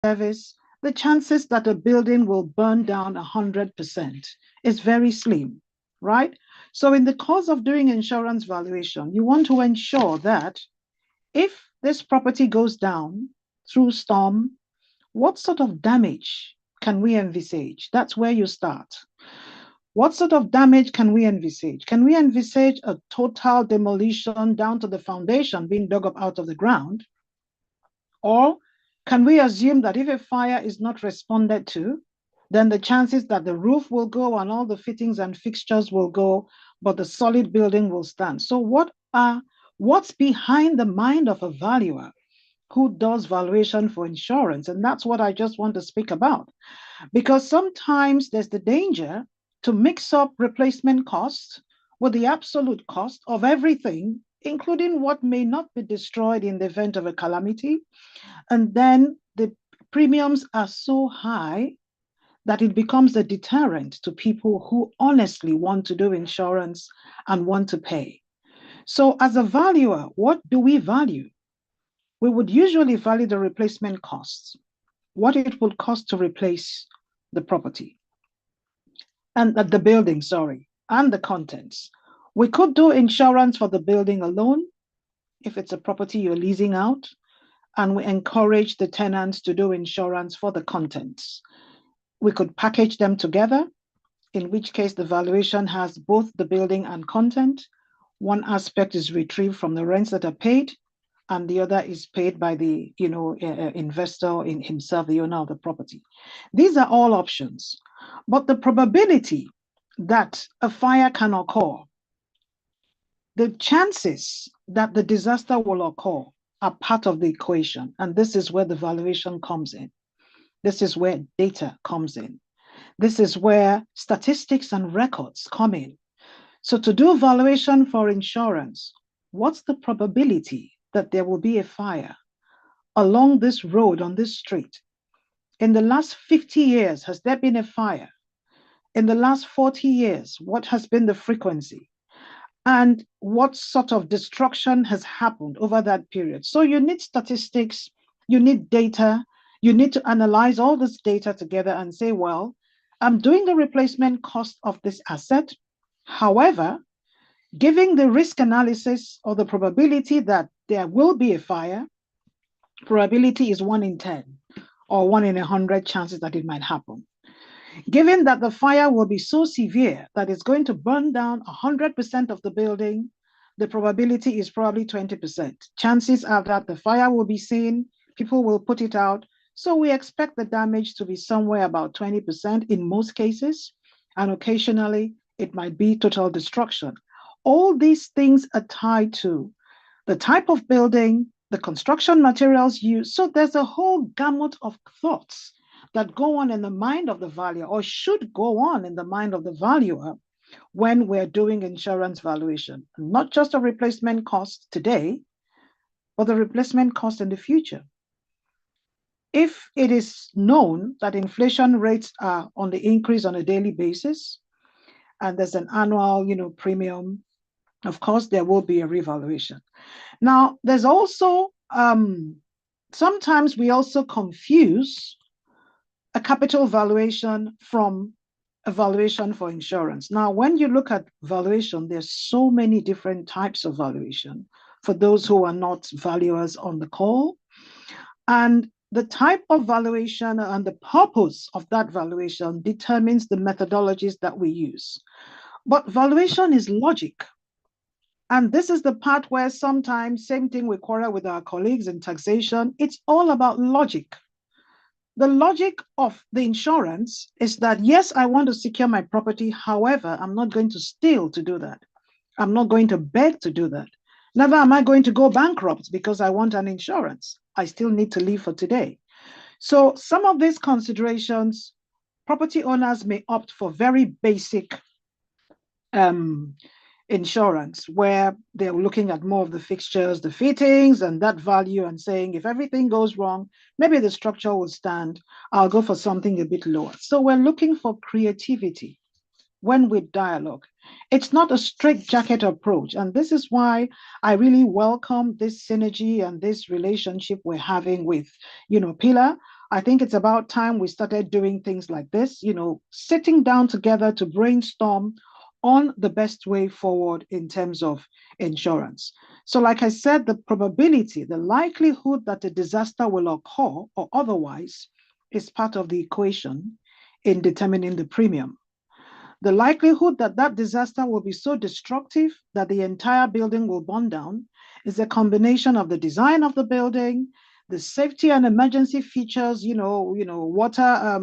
service, the chances that a building will burn down 100% is very slim, right? So in the course of doing insurance valuation, you want to ensure that if this property goes down through storm, what sort of damage can we envisage? That's where you start. What sort of damage can we envisage? Can we envisage a total demolition down to the foundation being dug up out of the ground? Or can we assume that if a fire is not responded to, then the chances that the roof will go and all the fittings and fixtures will go, but the solid building will stand? So what's behind the mind of a valuer who does valuation for insurance? And that's what I just want to speak about. Because sometimes there's the danger to mix up replacement costs with the absolute cost of everything, including what may not be destroyed in the event of a calamity. And then the premiums are so high that it becomes a deterrent to people who honestly want to do insurance and want to pay. So, as a valuer, what do we value? We would usually value the replacement costs, what it would cost to replace the property and the building, sorry, and the contents. We could do insurance for the building alone if it's a property you're leasing out, and we encourage the tenants to do insurance for the contents. We could package them together, in which case the valuation has both the building and content. One aspect is retrieved from the rents that are paid, and the other is paid by the investor in himself, the owner of the property. These are all options, but the probability that a fire can occur, the chances that the disaster will occur are part of the equation, and this is where the valuation comes in. This is where data comes in. This is where statistics and records come in. So to do valuation for insurance, what's the probability that there will be a fire along this road, on this street? In the last 50 years, has there been a fire? In the last 40 years, what has been the frequency? And what sort of destruction has happened over that period? So you need statistics, you need data, you need to analyze all this data together and say, well, I'm doing the replacement cost of this asset. However, giving the risk analysis or the probability that there will be a fire, probability is 1 in 10 or 1 in 100 chances that it might happen. Given that the fire will be so severe that it's going to burn down 100% of the building, the probability is probably 20%. Chances are that the fire will be seen, people will put it out. So we expect the damage to be somewhere about 20% in most cases, and occasionally it might be total destruction. All these things are tied to the type of building, the construction materials used. So there's a whole gamut of thoughts that go on in the mind of the valuer, or should go on in the mind of the valuer, when we're doing insurance valuation. Not just a replacement cost today, but the replacement cost in the future. If it is known that inflation rates are on the increase on a daily basis, and there's an annual, premium, of course, there will be a revaluation. Now, there's also, sometimes we also confuse a capital valuation from a valuation for insurance. Now, when you look at valuation, there's so many different types of valuation for those who are not valuers on the call. And the type of valuation and the purpose of that valuation determines the methodologies that we use. But valuation is logic. And this is the part where sometimes, same thing we quarrel with our colleagues in taxation, it's all about logic. The logic of the insurance is that, yes, I want to secure my property. However, I'm not going to steal to do that. I'm not going to beg to do that. Never am I going to go bankrupt because I want an insurance. I still need to live for today. So some of these considerations, property owners may opt for very basic insurance, where they're looking at more of the fixtures, the fittings, and that value, and saying, if everything goes wrong, maybe the structure will stand. I'll go for something a bit lower. So we're looking for creativity when we dialogue. It's not a straitjacket approach. And this is why I really welcome this synergy and this relationship we're having with, Pila, I think it's about time we started doing things like this, sitting down together to brainstorm on the best way forward in terms of insurance. So, like I said, the probability, the likelihood that a disaster will occur or otherwise is part of the equation in determining the premium. The likelihood that that disaster will be so destructive that the entire building will burn down is a combination of the design of the building, the safety and emergency features, water,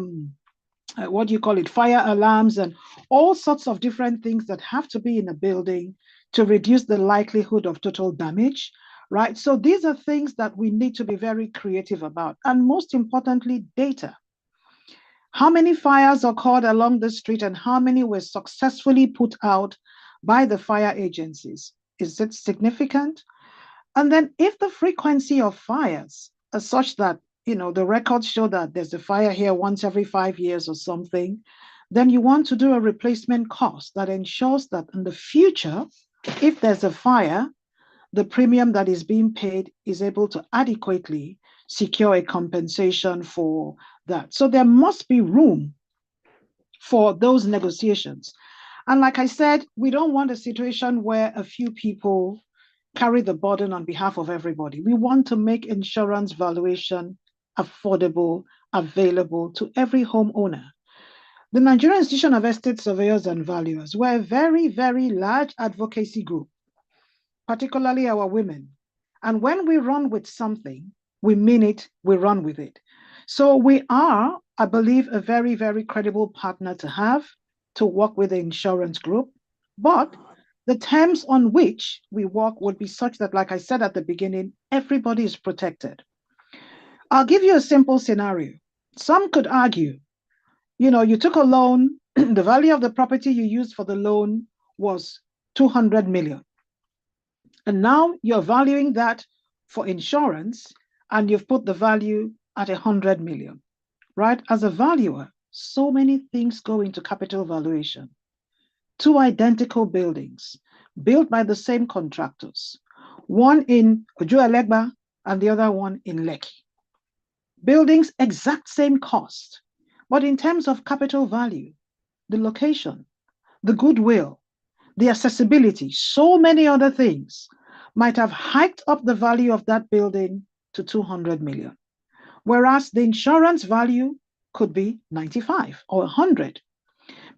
what do you call it, fire alarms, and all sorts of different things that have to be in a building to reduce the likelihood of total damage, right? So these are things that we need to be very creative about. And most importantly, data. How many fires occurred along the street and how many were successfully put out by the fire agencies? Is it significant? And then if the frequency of fires are such that, the records show that there's a fire here once every 5 years or something, then you want to do a replacement cost that ensures that in the future, if there's a fire, the premium that is being paid is able to adequately secure a compensation for that. So there must be room for those negotiations. And like I said, we don't want a situation where a few people carry the burden on behalf of everybody. We want to make insurance valuation affordable, available to every homeowner. The Nigerian Institution of Estate Surveyors and Valuers were a very, very large advocacy group, particularly our women. And when we run with something, we mean it, we run with it. So we are, I believe, a very, very credible partner to have to work with the insurance group. But the terms on which we work would be such that, like I said at the beginning, everybody is protected. I'll give you a simple scenario. Some could argue, you took a loan, the value of the property you used for the loan was 200 million. And now you're valuing that for insurance and you've put the value at 100 million, right? As a valuer, so many things go into capital valuation. Two identical buildings built by the same contractors, one in Ojuelegba and the other one in Lekki. Buildings, exact same cost, but in terms of capital value, the location, the goodwill, the accessibility, so many other things might have hiked up the value of that building to 200 million. Whereas the insurance value could be 95 or 100.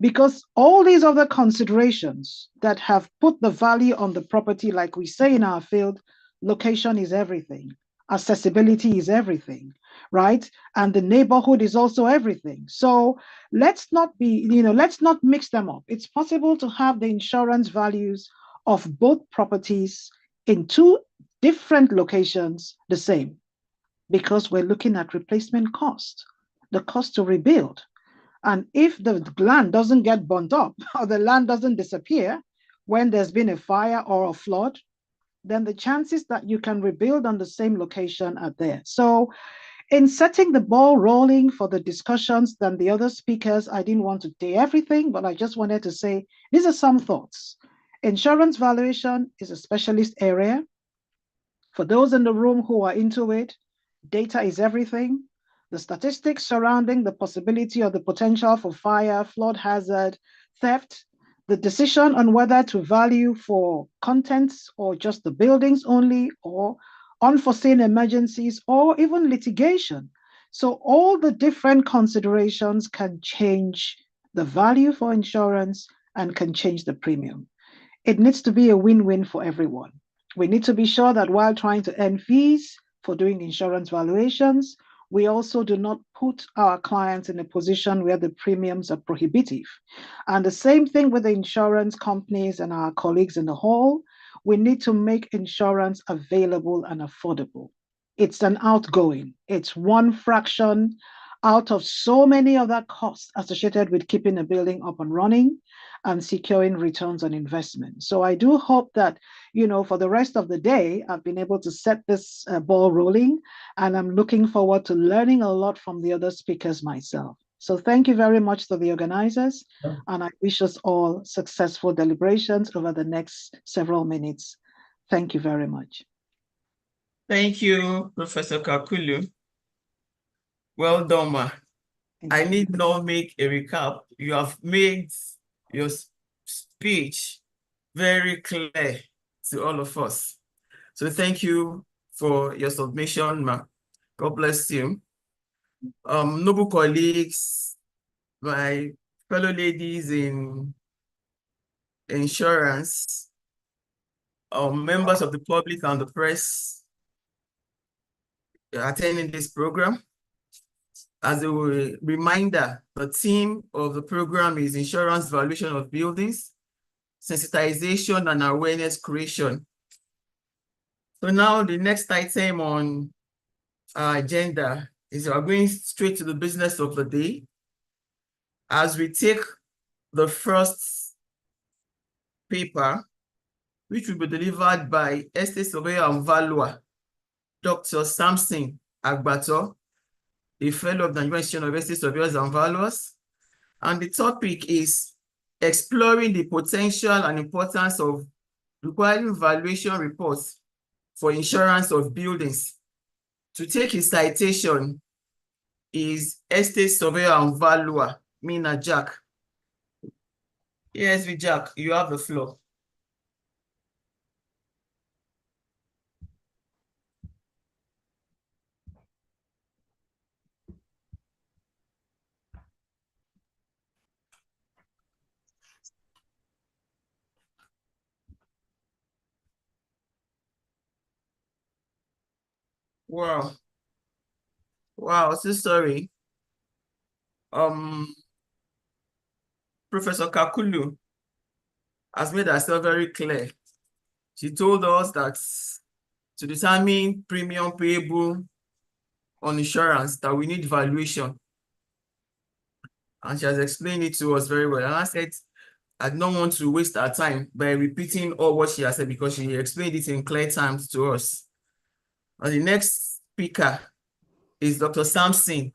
Because all these other considerations that have put the value on the property, like we say in our field, location is everything, accessibility is everything, right? And the neighborhood is also everything. So let's not mix them up. It's possible to have the insurance values of both properties in two different locations the same, because we're looking at replacement cost, the cost to rebuild. And if the land doesn't get burnt up or the land doesn't disappear when there's been a fire or a flood, then the chances that you can rebuild on the same location are there. So in setting the ball rolling for the discussions than the other speakers, I didn't want to say everything, but I just wanted to say, these are some thoughts. Insurance valuation is a specialist area. For those in the room who are into it, data is everything. The statistics surrounding the possibility or the potential for fire, flood hazard, theft, the decision on whether to value for contents or just the buildings only, or unforeseen emergencies, or even litigation. So all the different considerations can change the value for insurance and can change the premium. It needs to be a win-win for everyone. We need to be sure that while trying to earn fees for doing insurance valuations, we also do not put our clients in a position where the premiums are prohibitive. And the same thing with the insurance companies and our colleagues in the hall. We need to make insurance available and affordable. It's an outgoing. It's one fraction out of so many other costs associated with keeping a building up and running and securing returns on investment. So I do hope that, for the rest of the day, I've been able to set this ball rolling, and I'm looking forward to learning a lot from the other speakers myself. So thank you very much to the organizers, and I wish us all successful deliberations over the next several minutes. Thank you very much. Thank you, Professor Kakulu. Well done, ma. I need not make a recap. You have made your speech very clear to all of us. So thank you for your submission, ma. God bless you. Noble colleagues, my fellow ladies in insurance, members of the public and the press attending this program. As a reminder, the theme of the program is insurance valuation of buildings, sensitization and awareness creation. So now the next item on our agenda is we're going straight to the business of the day. As we take the first paper, which will be delivered by Estate Surveyor and Valuer, Dr. Samson Agbato, a fellow of the Nigerian Institute of Estate Surveyors and Valuers. And the topic is exploring the potential and importance of requiring valuation reports for insurance of buildings. To take his citation is Estate Surveyor and Valuer, Mina Jack. Yes, Jack, you have the floor. Wow. Wow, so sorry. Professor Kakulu has made herself very clear. She told us that to determine premium payable on insurance, that we need valuation. And she has explained it to us very well. And I said, I don't want to waste our time by repeating all what she has said because she explained it in clear terms to us. And the next speaker is Dr. Samson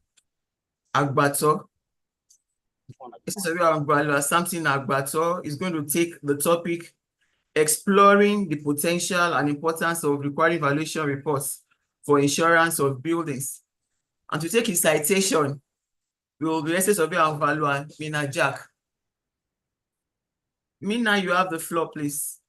Agbato. Samson Agbato is going to take the topic exploring the potential and importance of requiring valuation reports for insurance of buildings. And to take his citation, we will be Estate Surveyor and Valuer, Mina Jack. Mina, you have the floor, please.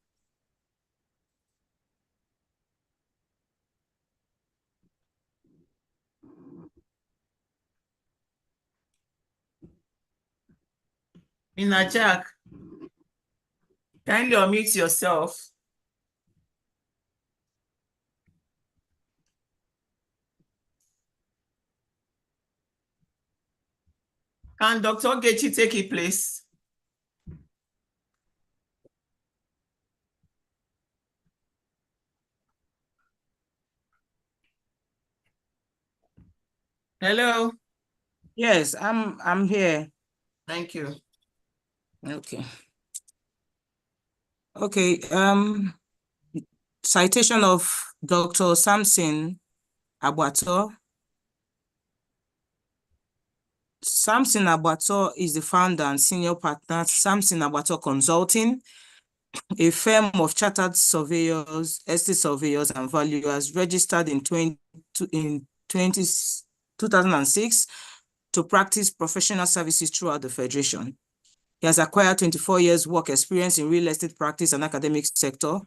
Mina Jack, kindly unmute yourself. Can Dr. Gechi take it, please? Hello. Yes, I'm here. Thank you. Okay. Okay. Citation of Dr. Samson Agbato. Samson Agbato is the founder and senior partner at Samson Agbato Consulting, a firm of chartered surveyors, estate surveyors, and valuers registered in 2006 to practice professional services throughout the Federation. He has acquired 24 years work experience in real estate practice and academic sector.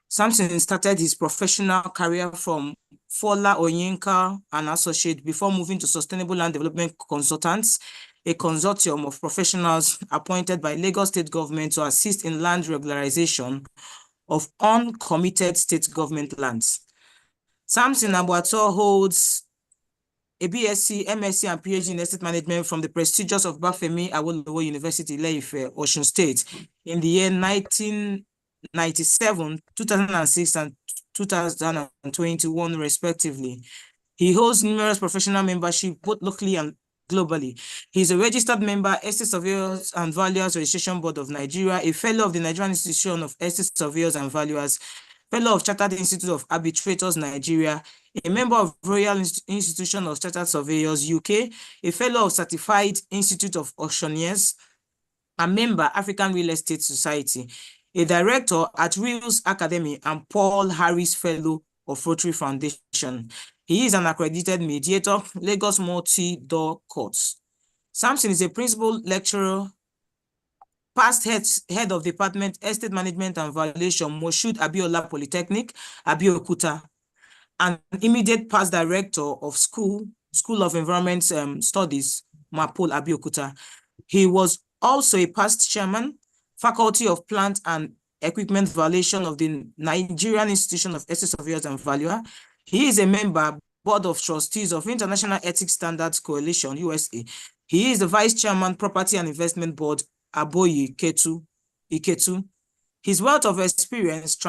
Samson started his professional career from Fola Onyinka and Associate before moving to Sustainable Land Development Consultants, a consortium of professionals appointed by Lagos State government to assist in land regularization of uncommitted state government lands. Samson Agbato holds a BSc, MSc, and PhD in estate management from the prestigious Obafemi Awolowo University, Ile-Ife, Osun State, in the year 1997, 2006, and 2021, respectively. He holds numerous professional membership, both locally and globally. He is a registered member, Estate Surveyors and Valuers Registration Board of Nigeria, a fellow of the Nigerian Institution of Estate Surveyors and Valuers, fellow of Chartered Institute of Arbitrators, Nigeria, a member of Royal Institution of Chartered Surveyors, UK, a fellow of Certified Institute of Auctioneers, a member, African Real Estate Society, a director at Reals Academy, and Paul Harris Fellow of Rotary Foundation. He is an accredited mediator, Lagos Multi-Door Courts. Samson is a principal lecturer, past head of Department, Estate Management and Valuation, Moshood Abiola Polytechnic, Abeokuta, and immediate past director of School of Environment Studies, Mapol Abeokuta. He was also a past chairman, Faculty of Plant and Equipment Valuation of the Nigerian Institution of Estate Surveyors and Valuer. He is a member, Board of Trustees of International Ethics Standards Coalition, USA. He is the Vice Chairman, Property and Investment Board, Aboyi Iketu. His wealth of experiences,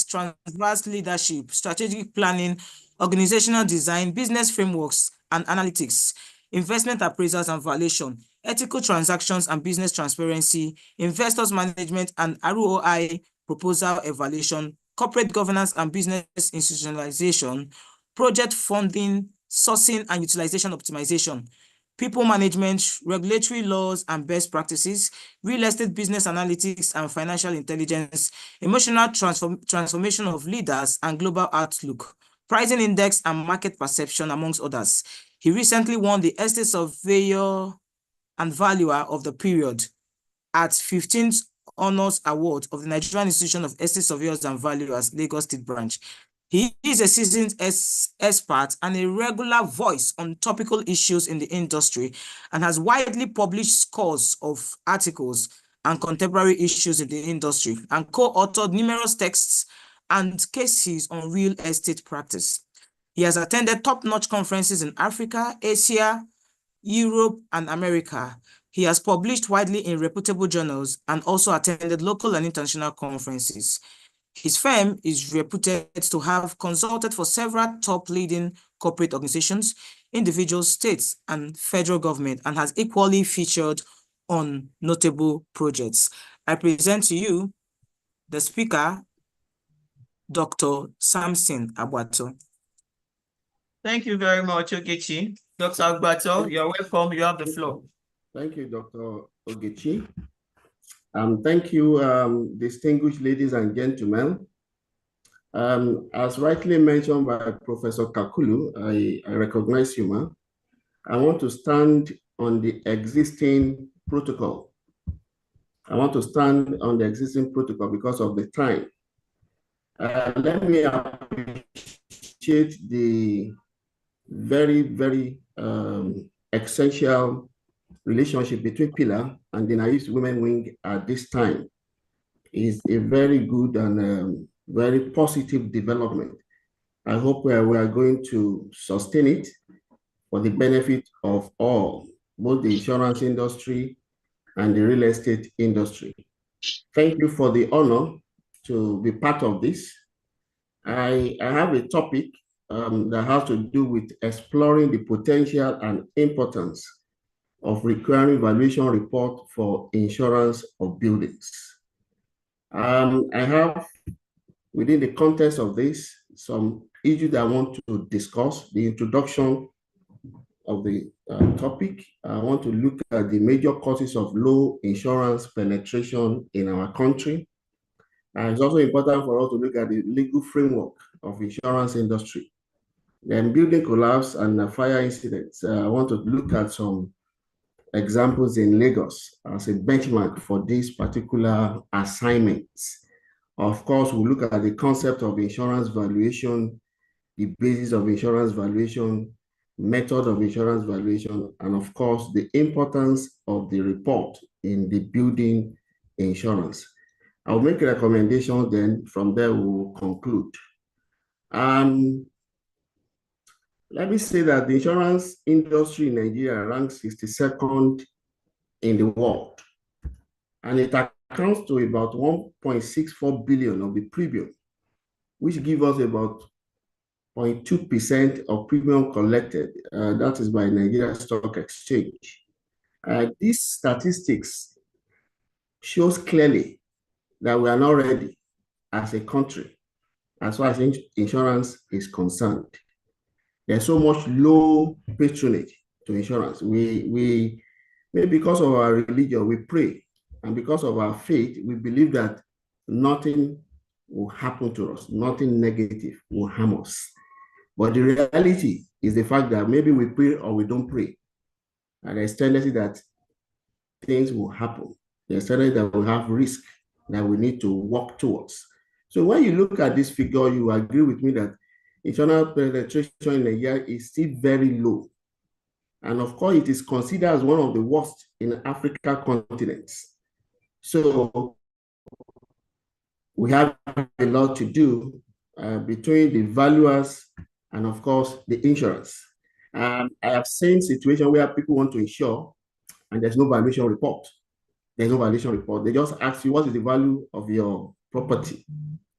transverse leadership, strategic planning, organizational design, business frameworks and analytics, investment appraisals and valuation, ethical transactions and business transparency, investors management and ROI proposal evaluation, corporate governance and business institutionalization, project funding, sourcing and utilization optimization, people management, regulatory laws and best practices, real estate business analytics and financial intelligence, emotional transformation of leaders and global outlook, pricing index and market perception, amongst others. He recently won the Estate Surveyor and Valuer of the Period at 15th Honors Award of the Nigerian Institution of Estate Surveyors and Valuers, Lagos State Branch. He is a seasoned expert and a regular voice on topical issues in the industry and has widely published scores of articles and contemporary issues in the industry and co-authored numerous texts and cases on real estate practice. He has attended top-notch conferences in Africa, Asia, Europe, and America. He has published widely in reputable journals and also attended local and international conferences. His firm is reputed to have consulted for several top leading corporate organizations, individual states, and federal government, and has equally featured on notable projects. I present to you the speaker, Dr. Samson Agbato. Thank you very much, Ogechi. Dr. Agbato, you're welcome. You have the floor. Thank you, Dr. Ogechi. Thank you, distinguished ladies and gentlemen. As rightly mentioned by Professor Kakulu, I recognize you, ma'am. I want to stand on the existing protocol. I want to stand on the existing protocol because of the time. Let me appreciate the very, very essential relationship between Pila and the Niesv Women Wing at this time. Is a very good and very positive development. I hope we are going to sustain it for the benefit of all, both the insurance industry and the real estate industry. Thank you for the honor to be part of this. I have a topic that has to do with exploring the potential and importance of recurring valuation report for insurance of buildings. I have, within the context of this, some issues that I want to discuss. The introduction of the topic. I want to look at the major causes of low insurance penetration in our country. And it's also important for us to look at the legal framework of insurance industry. Then building collapse and fire incidents. I want to look at some examples in Lagos as a benchmark for these particular assignments. Of course, we'll look at the concept of insurance valuation, the basis of insurance valuation, method of insurance valuation, and of course, the importance of the report in the building insurance. I'll make a recommendation, then from there we'll conclude. Let me say that the insurance industry in Nigeria ranks 62nd in the world, and it accounts to about 1.64 billion of the premium, which gives us about 0.2% of premium collected. That is by Nigeria Stock Exchange. These statistics shows clearly that we are not ready as a country as far as insurance is concerned. There's so much low patronage to insurance. We maybe because of our religion, we pray, and because of our faith, we believe that nothing will happen to us. Nothing negative will harm us. But the reality is the fact that maybe we pray or we don't pray. And there's tendency that things will happen. There's tendency that we have risk that we need to work towards. So when you look at this figure, you agree with me that insurance penetration in a year is still very low. And of course, it is considered as one of the worst in Africa continents. So we have a lot to do between the valuers and of course the insurance. I have seen situations where people want to insure and there's no valuation report. There's no valuation report. They just ask you what is the value of your property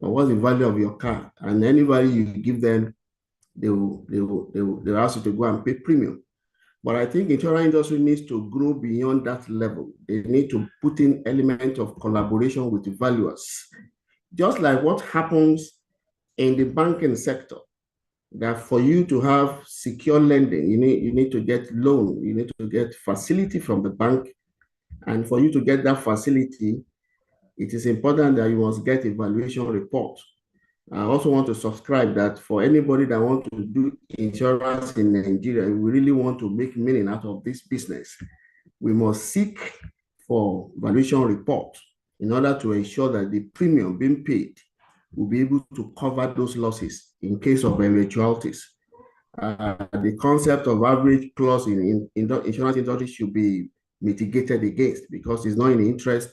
or what's the value of your car, and anybody you give them, they'll ask you to go and pay premium. But I think insurance industry needs to grow beyond that level. They need to put in element of collaboration with the valuers. Just like what happens in the banking sector, that for you to have secure lending, you need to get loan, you need to get facility from the bank. And for you to get that facility, it is important that you must get a valuation report. I also want to subscribe that for anybody that wants to do insurance in Nigeria, we really want to make meaning out of this business, we must seek for valuation report in order to ensure that the premium being paid will be able to cover those losses in case of eventualities. The concept of average clause in insurance industry should be mitigated against, because it's not in the interest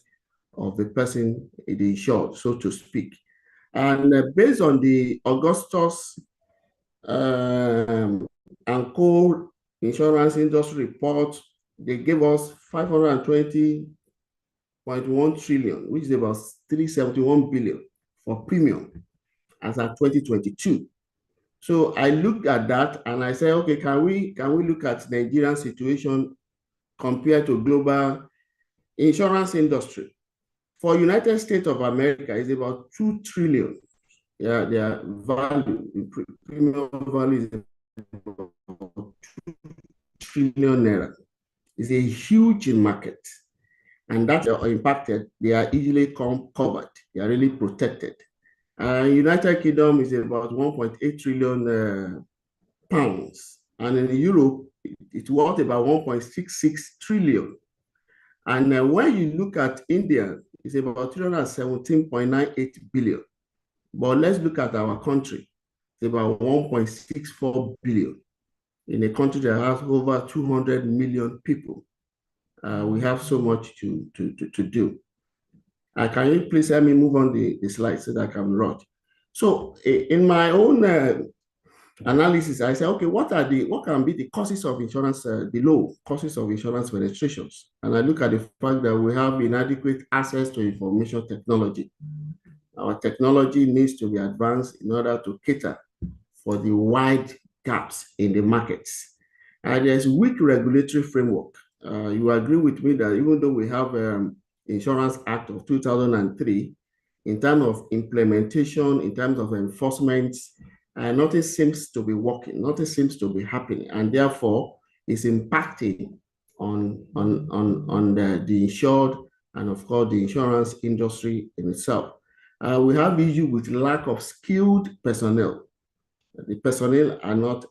of the person, the insured, so to speak. And based on the Augustus and Co insurance industry report, they gave us 520.1 trillion, which is about 371 billion for premium as at 2022. So I looked at that and I said, okay, can we look at Nigerian situation compared to global insurance industry? For United States of America, it's about 2 trillion. Yeah, their value, premium value is about 2 trillion naira. It's a huge market. And that's impacted, they are easily covered. They are really protected. United Kingdom is about 1.8 trillion pounds. And in Europe, it's worth about 1.66 trillion. And when you look at India, it's about 317.98 billion. But let's look at our country. It's about 1.64 billion in a country that has over 200 million people. We have so much to do. Can you please let me move on the slide so that I can rush? So in my own analysis, I say, okay, what can be the causes of insurance, the low causes of insurance penetrations? And I look at the fact that we have inadequate access to information technology. Our technology needs to be advanced in order to cater for the wide gaps in the markets. And there's weak regulatory framework. You agree with me that even though we have Insurance Act of 2003, in terms of implementation, in terms of enforcement, nothing seems to be working, nothing seems to be happening, and therefore it's impacting on the insured and of course the insurance industry in itself. We have issue with lack of skilled personnel. The personnel are not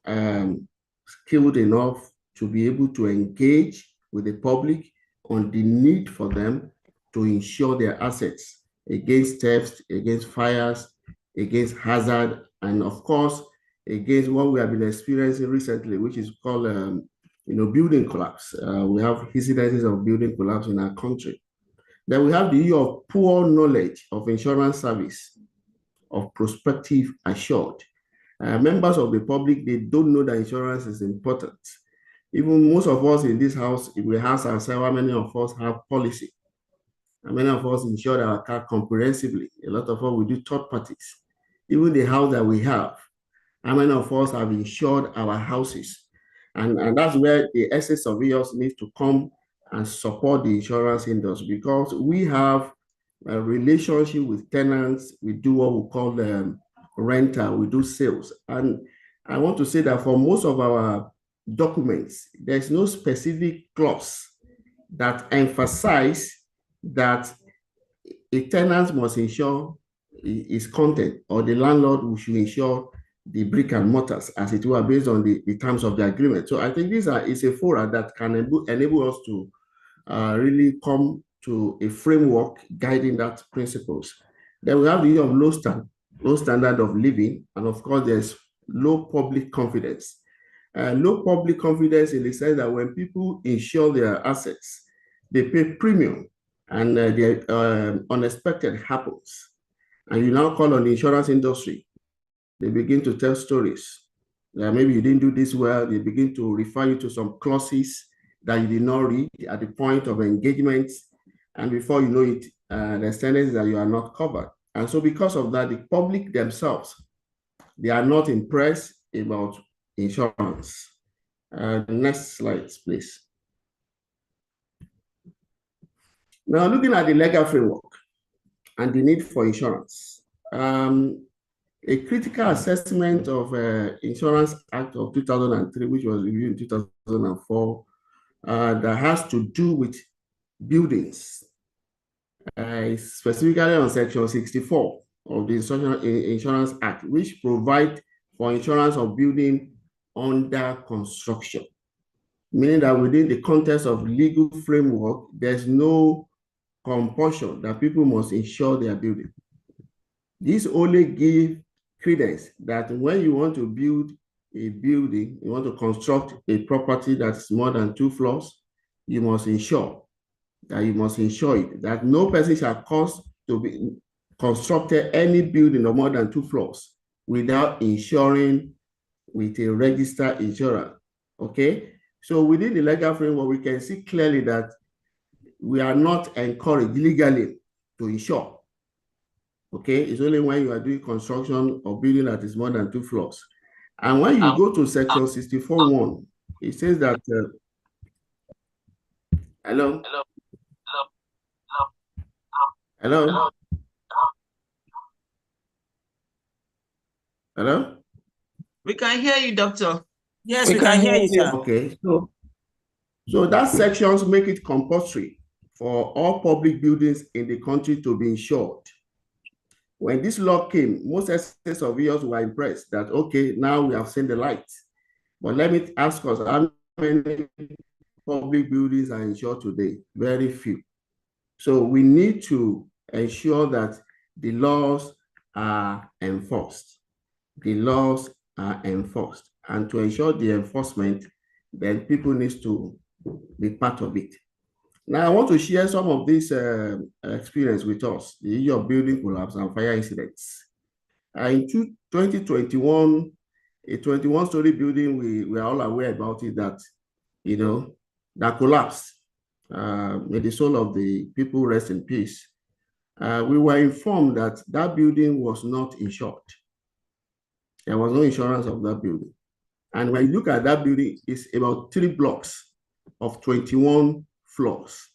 skilled enough to be able to engage with the public on the need for them to insure their assets against theft, against fires, against hazard, and of course, against what we have been experiencing recently, which is called building collapse. We have incidences of building collapse in our country. Then we have the issue of poor knowledge of insurance service, of prospective assured. Members of the public, they don't know that insurance is important. Even most of us in this house, if we ask ourselves how many of us have policy, how many of us insure our car comprehensively, a lot of us we do third parties. Even the house that we have, how many of us have insured our houses? And that's where the essence of yours needs to come and support the insurance industry, because we have a relationship with tenants. We do what we call rental, we do sales. And I want to say that for most of our documents, there's no specific clause that emphasize that a tenant must insure is content, or the landlord who should insure the brick and mortars, as it were, based on the terms of the agreement. So I think is a forum that can enable us to really come to a framework guiding that principles. Then we have the issue of low standard of living, and of course there's low public confidence. Low public confidence in the sense that when people insure their assets, they pay premium, and the unexpected happens. And you now call on the insurance industry. They begin to tell stories. Maybe you didn't do this well. They begin to refer you to some clauses that you did not read at the point of engagement. And before you know it, there's tendency that you are not covered. And so because of that, the public themselves, they are not impressed about insurance. Next slide, please. Now, looking at the legal framework and the need for insurance. A critical assessment of Insurance Act of 2003, which was reviewed in 2004, that has to do with buildings, specifically on Section 64 of the Insurance Act, which provides for insurance of building under construction, meaning that within the context of legal framework, there's no compulsion that people must insure their building. This only gives credence that when you want to build a building, you want to construct a property that's more than 2 floors, you must ensure it, that no person shall cause to be constructed any building of more than 2 floors without insuring with a registered insurer. Okay, so within the legal framework, we can see clearly that we are not encouraged legally to insure. Okay, it's only when you are doing construction or building that is more than 2 floors. And when you go to Section 64(1), it says that hello? Hello? Hello? We can hear you, doctor. Yes, we can hear you, sir. Okay, so that sections make it compulsory for all public buildings in the country to be insured. When this law came, most estate surveyors were impressed that, okay, now we have seen the light. But let me ask us, how many public buildings are insured today? Very few. So we need to ensure that the laws are enforced. The laws are enforced. And to ensure the enforcement, then people need to be part of it. Now, I want to share some of this experience with us, the issue of building collapse and fire incidents. In 2021, a 21-story building, we are all aware about it, that, that collapsed. May the soul of the people rest in peace. We were informed that that building was not insured. There was no insurance of that building. And when you look at that building, it's about 3 blocks of 21 floors,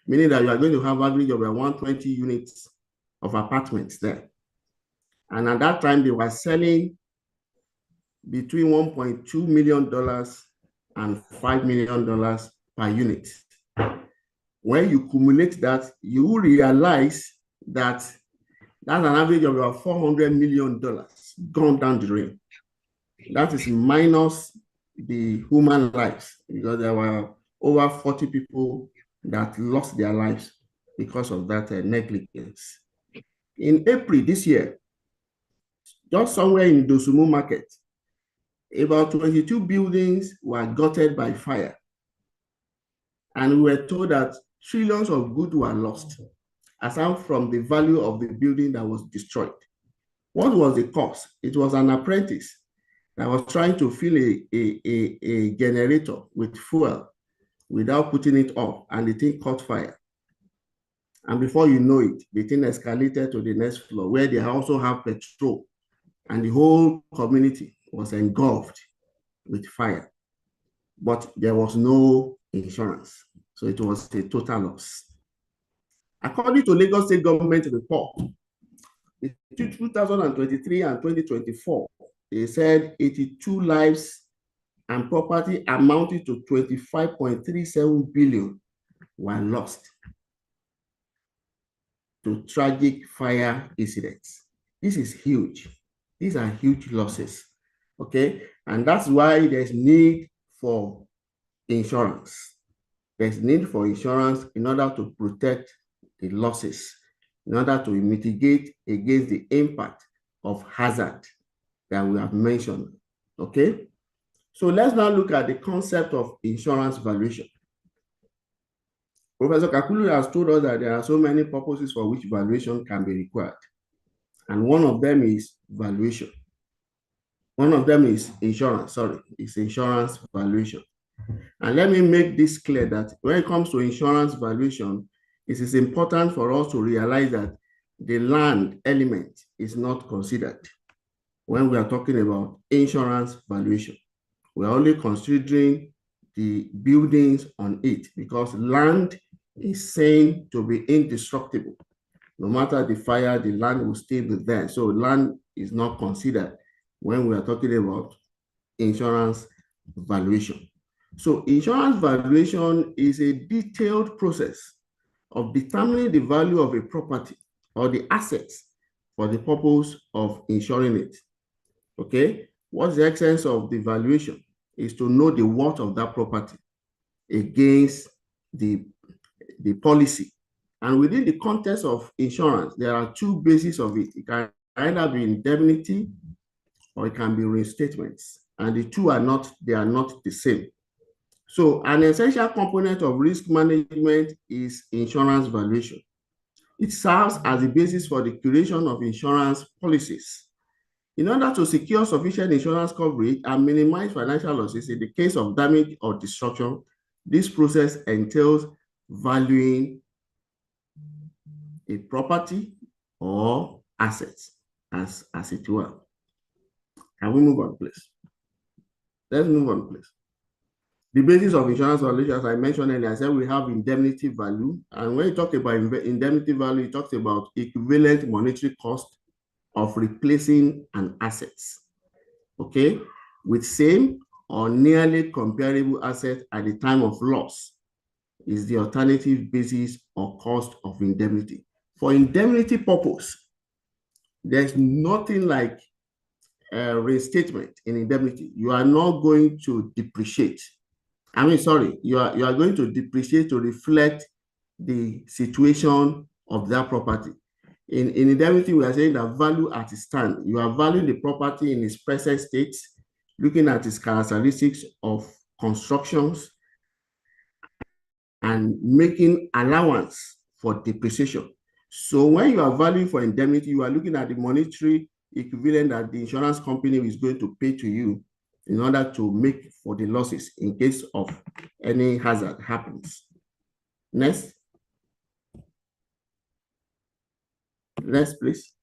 meaning that you are going to have average of 120 units of apartments there. And at that time, they were selling between $1.2 million and $5 million per unit. When you cumulate that, you will realize that that's an average of about $400 million gone down the drain. That is minus the human lives, because there were over 40 people that lost their lives because of that negligence. In April this year, just somewhere in Dosumu Market, about 22 buildings were gutted by fire. And we were told that trillions of goods were lost, aside from the value of the building that was destroyed. What was the cause? It was an apprentice that was trying to fill a generator with fuel without putting it off, and the thing caught fire. And before you know it, the thing escalated to the next floor, where they also have petrol, and the whole community was engulfed with fire. But there was no insurance, so it was a total loss. According to Lagos State government report, between 2023 and 2024, they said 82 lives and property amounting to 25.37 billion were lost to tragic fire incidents. This is huge. These are huge losses, okay? And that's why there's need for insurance. There's need for insurance in order to protect the losses, in order to mitigate against the impact of hazard that we have mentioned, okay? So let's now look at the concept of insurance valuation. Professor Kakulu has told us that there are so many purposes for which valuation can be required. And one of them is valuation. One of them is insurance, it's insurance valuation. And let me make this clear that when it comes to insurance valuation, it is important for us to realize that the land element is not considered when we are talking about insurance valuation. We're only considering the buildings on it because land is saying to be indestructible. No matter the fire, the land will still be there. So land is not considered when we are talking about insurance valuation. So insurance valuation is a detailed process of determining the value of a property or the assets for the purpose of insuring it. Okay, what's the essence of the valuation? Is to know the worth of that property against the policy. And within the context of insurance, there are two bases of it. It can either be indemnity or it can be reinstatements. And the two are not the same. So an essential component of risk management is insurance valuation. It serves as the basis for the creation of insurance policies. In order to secure sufficient insurance coverage and minimize financial losses in the case of damage or destruction, this process entails valuing a property or assets as it were. Can we move on, please? Let's move on, please. The basis of insurance valuation, as I mentioned earlier, I said we have indemnity value. And when you talk about indemnity value, it talks about equivalent monetary cost of replacing an asset, okay, with same or nearly comparable asset at the time of loss is the alternative basis or cost of indemnity. For indemnity purpose, there's nothing like a restatement in indemnity. You are not going to depreciate. You are going to depreciate to reflect the situation of that property. In indemnity, we are saying that value at its stand. You are valuing the property in its present state, looking at its characteristics of constructions, and making allowance for depreciation. So when you are valuing for indemnity, you are looking at the monetary equivalent that the insurance company is going to pay to you in order to make for the losses in case of any hazard happens. Next. Next, please.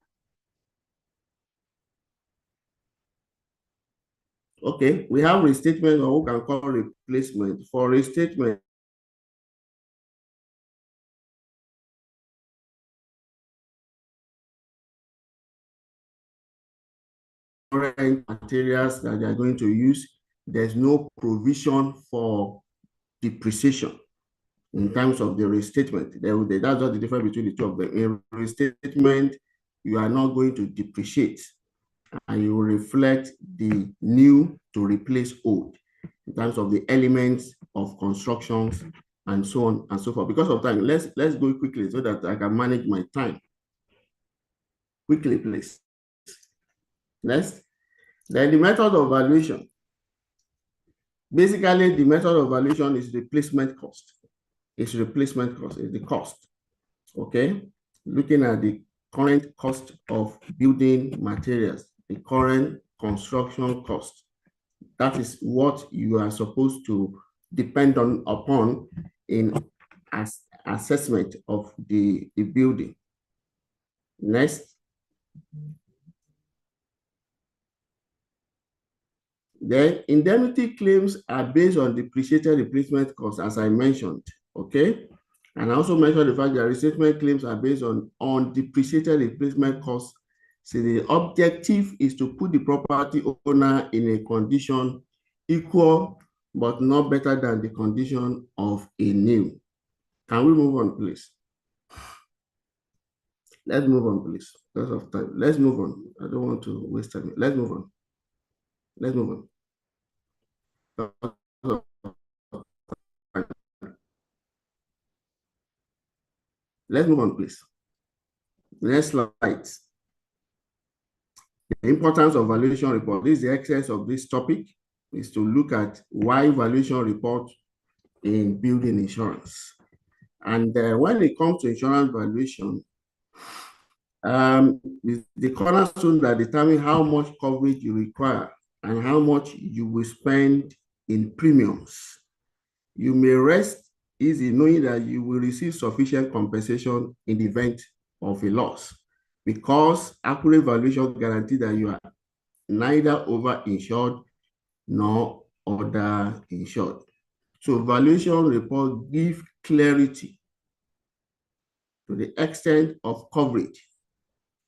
Okay, we have restatement, or we can call replacement. For restatement, current materials that they are going to use, there's no provision for depreciation in terms of the restatement. That's not the difference between the two of them. In restatement, you are not going to depreciate, and you will reflect the new to replace old in terms of the elements of constructions and so on and so forth. Because of time, let's go quickly so that I can manage my time. Quickly, please. Next. Then the method of valuation. Basically, the method of valuation is replacement cost. It's replacement cost, it's the cost. Okay? Looking at the current cost of building materials, the current construction cost. That is what you are supposed to depend upon in assessment of the building. Next. Then indemnity claims are based on depreciated replacement costs, as I mentioned, okay? And I also mentioned the fact that restatement claims are based on depreciated replacement costs. So the objective is to put the property owner in a condition equal but not better than the condition of a new. Can we move on, please? Let's move on, please. Lots of time. Let's move on. I don't want to waste time. Let's move on. Let's move on. Let's move on, please. Next slide. The importance of valuation report. This is the essence of this topic, is to look at why valuation report in building insurance. And when it comes to insurance valuation, the cornerstone that determine how much coverage you require and how much you will spend in premiums. You may rest easy knowing that you will receive sufficient compensation in the event of a loss, because accurate valuation guarantee that you are neither over-insured nor under-insured. So valuation report give clarity to the extent of coverage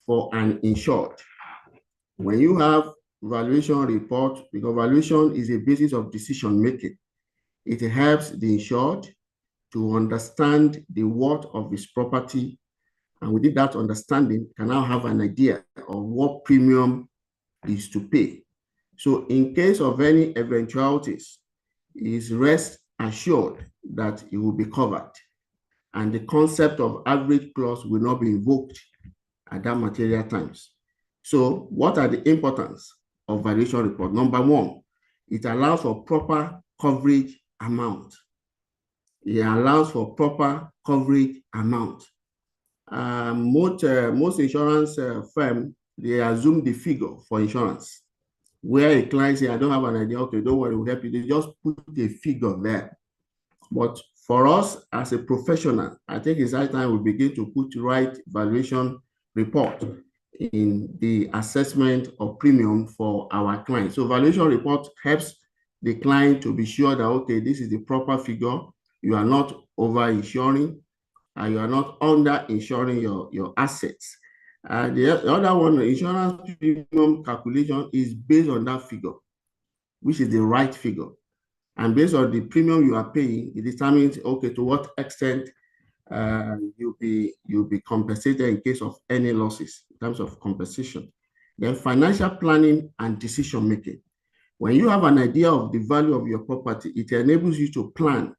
for an insured. When you have valuation report, because valuation is a basis of decision making, it helps the insured to understand the worth of his property, and within that understanding can now have an idea of what premium is to pay. So in case of any eventualities, he is rest assured that it will be covered, and the concept of average clause will not be invoked at that material times. So what are the importance of valuation report? Number one, it allows for proper coverage amount. It allows for proper coverage amount. Most insurance firm, they assume the figure for insurance. Where a client say, I don't have an idea, okay, don't worry, we'll help you. They just put a figure there. But for us as a professional, I think it's high time we begin to put right valuation report in the assessment of premium for our clients. So valuation report helps the client to be sure that, okay, this is the proper figure. You are not over-insuring, and you are not under-insuring your assets. The other one, insurance premium calculation, is based on that figure, which is the right figure. And based on the premium you are paying, it determines, okay, to what extent you'll be compensated in case of any losses in terms of compensation. Then financial planning and decision making. When you have an idea of the value of your property, it enables you to plan,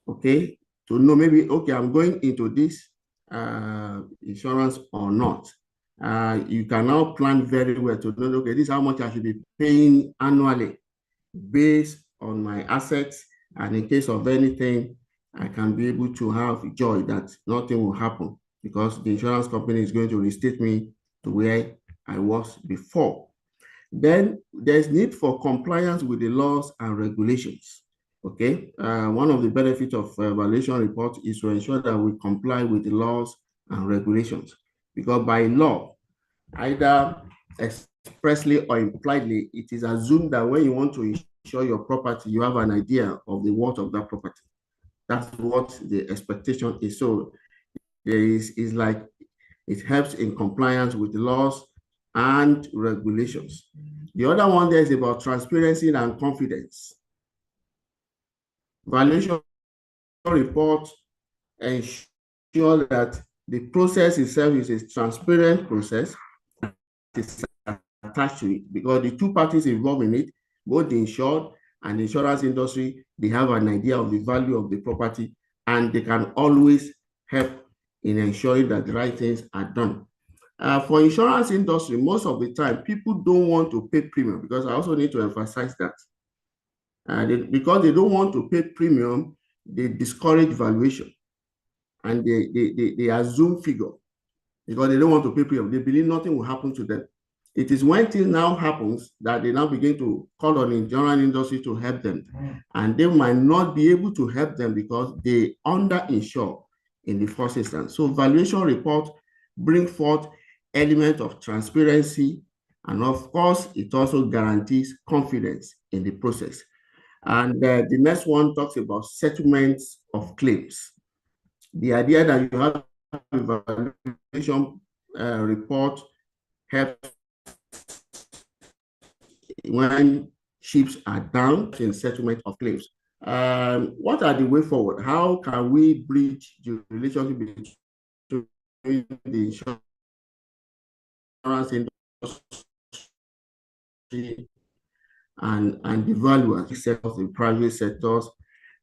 okay, to know maybe, okay, I'm going into this insurance or not. You can now plan very well to know, okay, this is how much I should be paying annually based on my assets, and in case of anything, I can be able to have joy that nothing will happen because the insurance company is going to restate me to where I was before. Then there's need for compliance with the laws and regulations. Okay, one of the benefits of valuation report is to ensure that we comply with the laws and regulations, because by law, either expressly or impliedly, it is assumed that when you want to insure your property, you have an idea of the worth of that property. That's what the expectation is. So there is like, it helps in compliance with the laws and regulations. The other one there is about transparency and confidence. Valuation report ensure that the process itself is a transparent process attached to it, because the two parties involved in it, both the insured and the insurance industry, they have an idea of the value of the property, and they can always help in ensuring that the right things are done. For insurance industry, most of the time, people don't want to pay premium, because I also need to emphasize that. Because they don't want to pay premium, they discourage valuation, and they assume figure because they don't want to pay premium. They believe nothing will happen to them. It is when things now happens that they now begin to call on the insurance industry to help them, and they might not be able to help them because they under-insure in the first instance. So valuation report bring forth element of transparency, and of course, it also guarantees confidence in the process. And the next one talks about settlements of claims. The idea that you have a valuation report helps when ships are down in settlement of claims. What are the way forward? How can we bridge the relationship between the insurance industry and the valuers, the private sectors.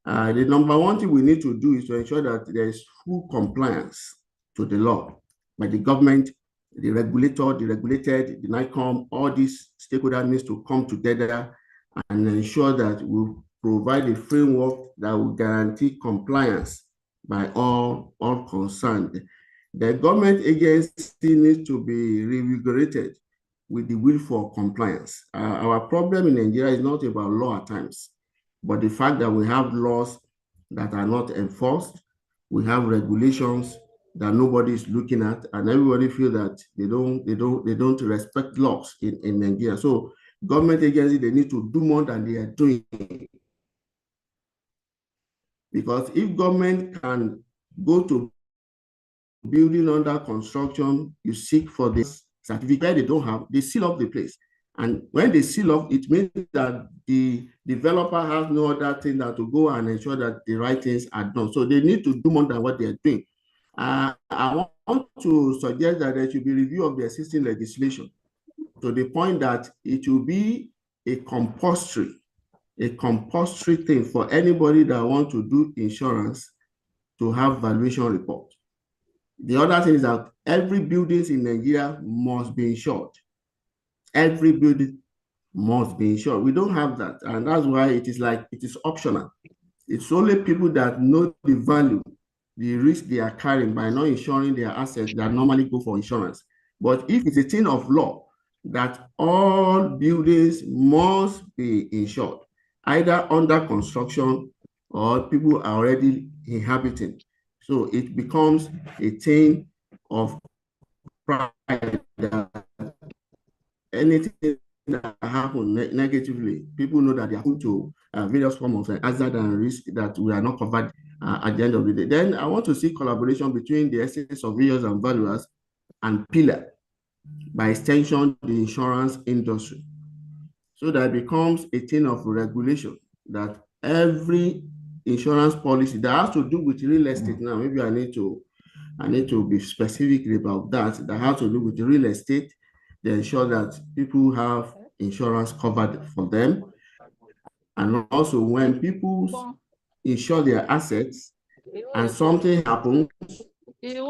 The number one thing we need to do is to ensure that there is full compliance to the law by the government, the regulator, the regulated, the NICOM. All these stakeholders need to come together and ensure that we provide a framework that will guarantee compliance by all concerned. The government agency needs to be reinvigorated with the will for compliance. Our problem in Nigeria is not about law at times, but the fact that we have laws that are not enforced, we have regulations that nobody is looking at, and everybody feel that they don't respect laws in Nigeria. So government agencies, they need to do more than they are doing. Because if government can go to building under construction, you seek for this certificate they don't have, they seal off the place. And when they seal off, it means that the developer has no other thing than to go and ensure that the right things are done. So they need to do more than what they are doing. I want to suggest that there should be review of the existing legislation to the point that it will be a compulsory thing for anybody that wants to do insurance to have valuation report. The other thing is that every building in Nigeria must be insured. Every building must be insured. We don't have that, and that's why it is optional. It's only people that know the value, the risk they are carrying by not insuring their assets that normally go for insurance. But if it's a thing of law that all buildings must be insured, either under construction or people are already inhabiting, so it becomes a thing of pride that anything that happens negatively, people know that they are going to various forms of hazard and risk that we are not covered at the end of the day. Then I want to see collaboration between the estate surveyors and valuers and Pila, by extension, the insurance industry, so that it becomes a thing of regulation that every insurance policy that has to do with real estate. Now, maybe I need to be specific about that has to do with real estate. They ensure that people have insurance covered for them. And also when people insure their assets and something happens, I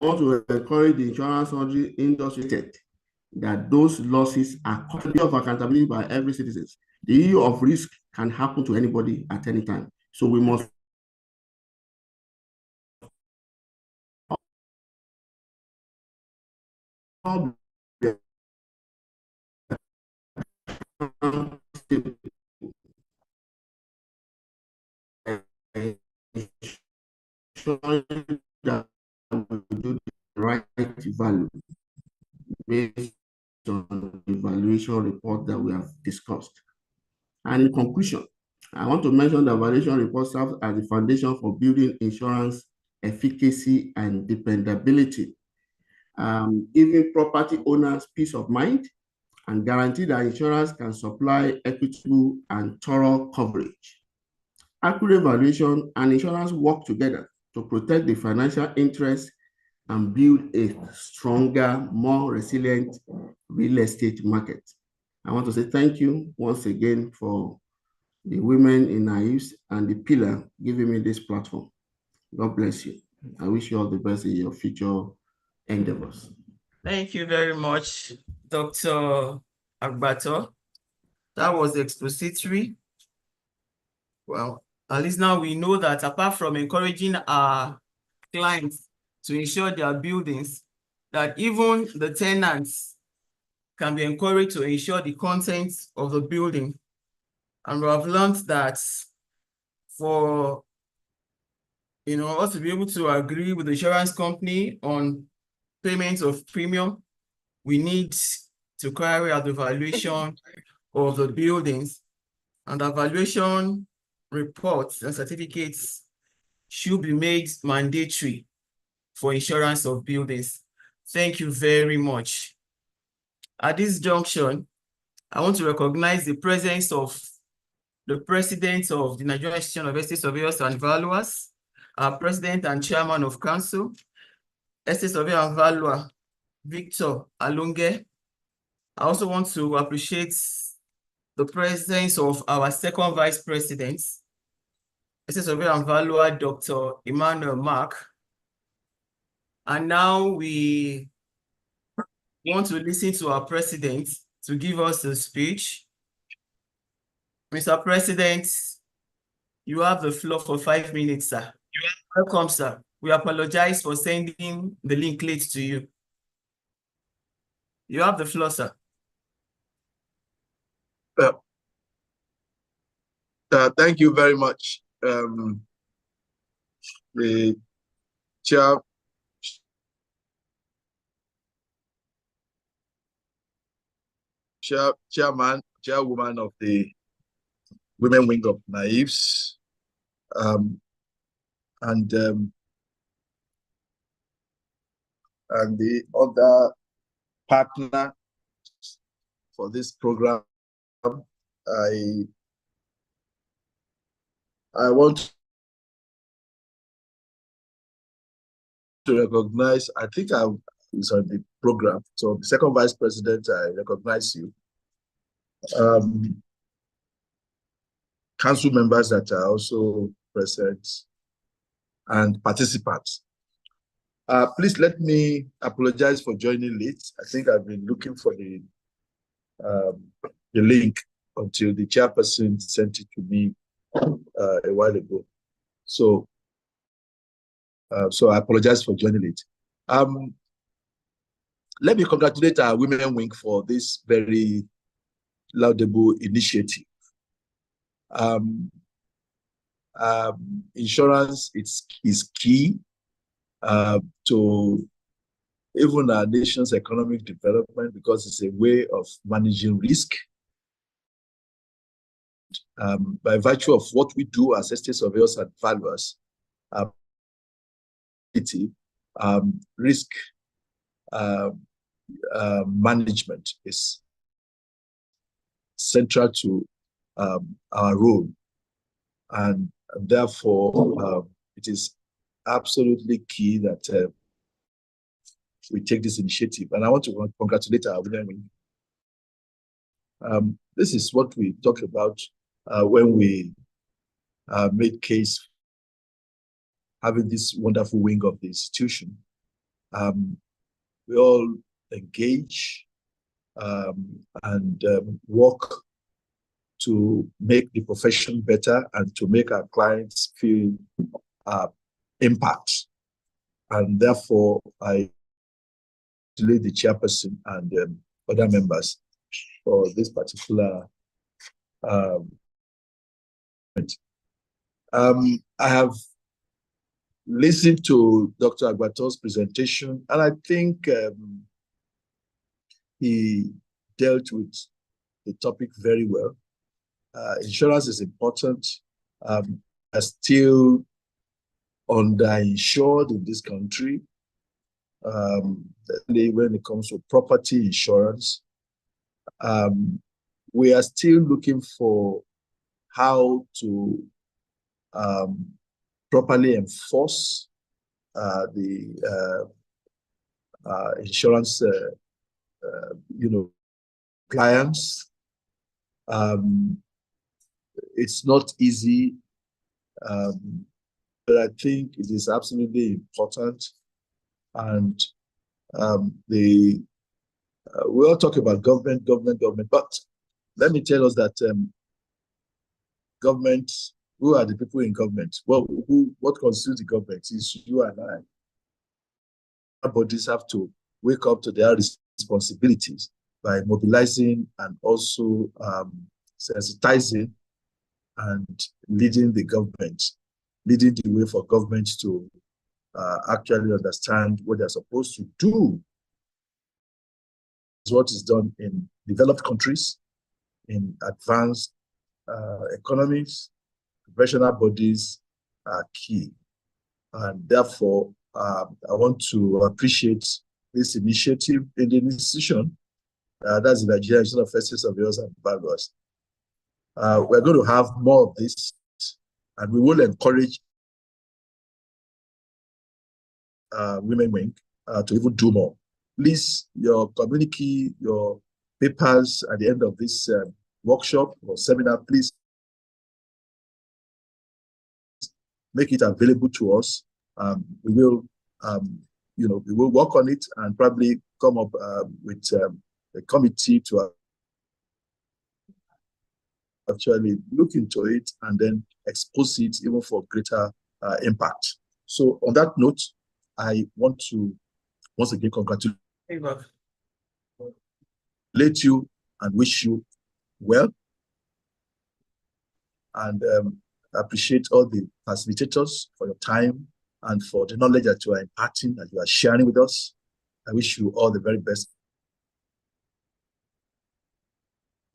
want to encourage the insurance industry that those losses are covered of accountability by every citizen. The issue of risk can happen to anybody at any time. So we must that we do the right value based on the valuation report that we have discussed. And in conclusion, I want to mention that valuation report serves as the foundation for building insurance efficacy and dependability, giving property owners peace of mind and guarantee that insurance can supply equitable and thorough coverage. Accurate valuation and insurance work together to protect the financial interests and build a stronger, more resilient real estate market. I want to say thank you once again for the women in Niesv and the Pila giving me this platform. God bless you. I wish you all the best in your future endeavors. Thank you very much, Dr. Agbato. That was expository. Well, at least now we know that apart from encouraging our clients to insure their buildings, that even the tenants can be encouraged to insure the contents of the building. And we have learned that for us to be able to agree with the insurance company on payments of premium, we need to carry out the valuation of the buildings, and the valuation reports and certificates should be made mandatory for insurance of buildings. Thank you very much. At this junction, I want to recognize the presence of the President of the Nigerian Institution of Estate Surveyors and Valuers, our President and Chairman of Council, Estate Surveyor and Valuer, Victor Alunge. I also want to appreciate the presence of our second Vice President, Estate Surveyor and Valuer, Dr. Emmanuel Mark. And now we want to listen to our President to give us a speech. Mr. President, you have the floor for 5 minutes, sir. Welcome, sir. We apologize for sending the link late to you. You have the floor, sir. Thank you very much. The chairwoman of the women wing of Niesv, and the other partner for this program. I want to recognize, I think I was on the program, so the second Vice President, I recognize you. Council members that are also present and participants. Please let me apologize for joining late. I think I've been looking for the link until the chairperson sent it to me a while ago. So I apologize for joining late. Let me congratulate our Women Wing for this very laudable initiative. Insurance is key to even our nation's economic development because it's a way of managing risk. By virtue of what we do as estate surveyors and valuers, risk management is central to our role, and therefore it is absolutely key that we take this initiative. And I want to congratulate our women. This is what we talk about when we made case having this wonderful wing of the institution. We all engage and work to make the profession better and to make our clients feel impact. And therefore, I congratulate the chairperson and other members for this particular I have listened to Dr. Agbato's presentation, and I think he dealt with the topic very well. Insurance is important. Are still underinsured in this country, when it comes to property insurance. We are still looking for how to properly enforce the insurance, clients. It's not easy, but I think it is absolutely important. And we all talk about government, but let me tell us that government, who are the people in government? Well, what constitutes the government is you and I. Our bodies have to wake up to their responsibilities by mobilizing and also sensitizing and leading the government, leading the way for government to actually understand what they're supposed to do. It's what is done in developed countries, in advanced economies. Professional bodies are key. And therefore, I want to appreciate this initiative in the institution That's the Nigerian Institute of First Surveyors and Valuers. We're going to have more of this, and we will encourage Women Wing to even do more. Please, your communique, your papers at the end of this workshop or seminar, please make it available to us. We will, we will work on it and probably come up with a committee to actually look into it and then expose it even for greater impact. So on that note, I want to once again congratulate you and wish you well, and appreciate all the facilitators for your time and for the knowledge that you are imparting, that you are sharing with us. I wish you all the very best.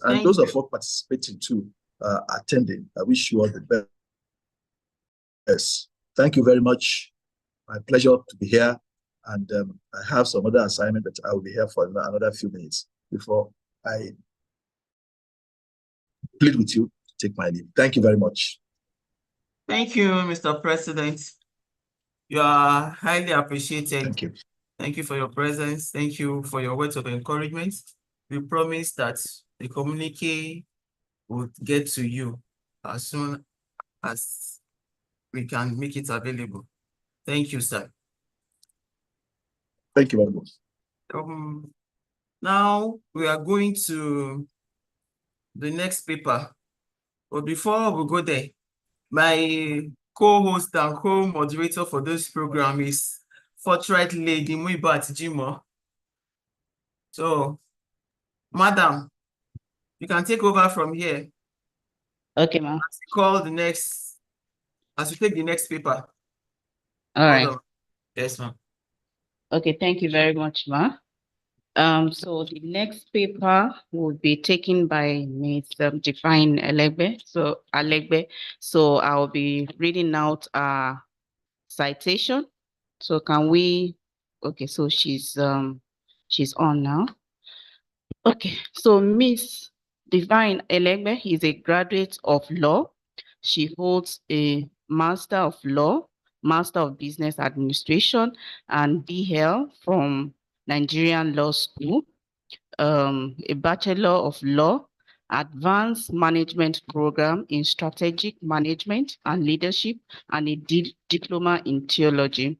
And those of us participating too, attending, I wish you all the best. Thank you very much. My pleasure to be here. And I have some other assignment that I will be here for another few minutes before I plead with you to take my leave. Thank you very much. Thank you, Mr. President. You are highly appreciated. Thank you. Thank you for your presence. Thank you for your words of encouragement. We promise that the communique will get to you as soon as we can make it available. Thank you, sir. Thank you very much. Now we are going to the next paper. But before we go there, my co-host and co-moderator for this program is Forthright Lady Muibat Jimo. So, Madam, you can take over from here. Okay, ma'am. As you take the next paper. All right. Yes, ma'am. Okay, thank you very much, ma. So the next paper will be taken by Ms. Divine Alegbe. So I'll be reading out a citation. So can we? Okay, so she's on now. Okay, so Ms. Divine Alegbe is a graduate of law. She holds a Master of Law, Master of Business Administration, and BL from Nigerian Law School, a Bachelor of Law, Advanced Management Program in Strategic Management and Leadership, and a Diploma in Theology.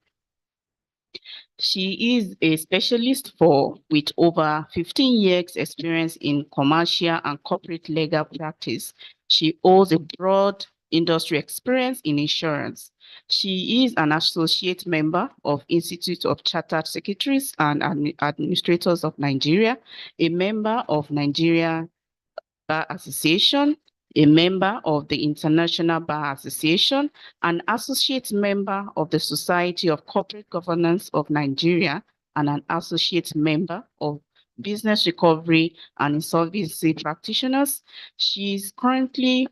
She is a specialist with over 15 years experience in commercial and corporate legal practice. She holds a broad industry experience in insurance. She is an associate member of Institute of Chartered Secretaries and Administrators of Nigeria, a member of Nigeria Bar Association, a member of the International Bar Association, an associate member of the Society of Corporate Governance of Nigeria, and an associate member of Business Recovery and Insolvency Practitioners. She currently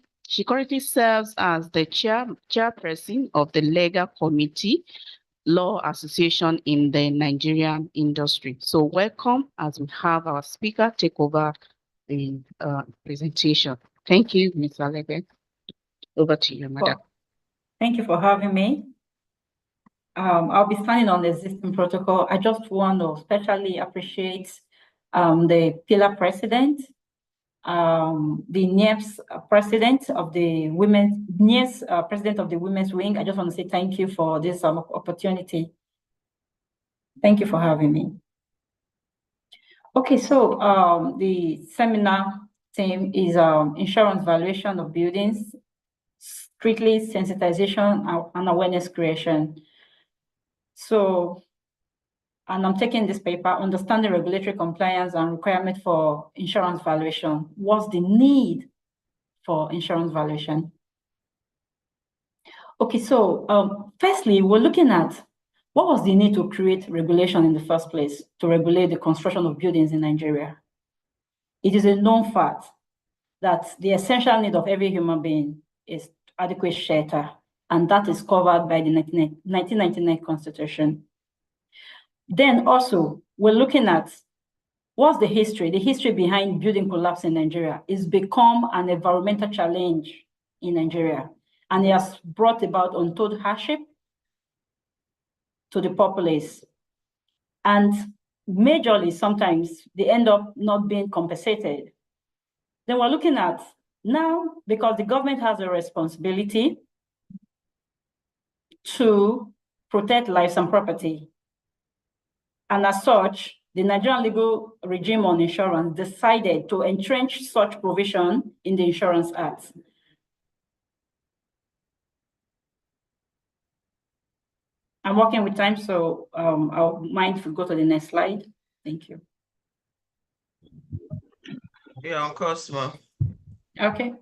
serves as the chairperson of the Legal Committee Law Association in the Nigerian industry. So welcome as we have our speaker take over the presentation. Thank you, Ms. Alegbe. Over to you, madam. Thank you for having me. I'll be standing on the existing protocol. I just want to especially appreciate the Pila president, the Niesv president of the president of the Women's Wing. I just want to say thank you for this opportunity. Thank you for having me. Okay, so the seminar theme is insurance valuation of buildings, strictly sensitization and awareness creation. So, and I'm taking this paper, understanding regulatory compliance and requirement for insurance valuation. What's the need for insurance valuation? Okay, so firstly, we're looking at what was the need to create regulation in the first place to regulate the construction of buildings in Nigeria? It is a known fact that the essential need of every human being is adequate shelter, and that is covered by the 1999 Constitution. Then also, we're looking at What's the history? The history behind building collapse in Nigeria is become an environmental challenge in Nigeria, and it has brought about untold hardship to the populace. And majorly, sometimes they end up not being compensated. Then we're looking at now, because the government has a responsibility to protect lives and property. And as such, the Nigerian legal regime on insurance decided to entrench such provision in the Insurance Act. I'm working with time, so I'll mind if we go to the next slide. Thank you. Yeah, of course, ma'am. Okay.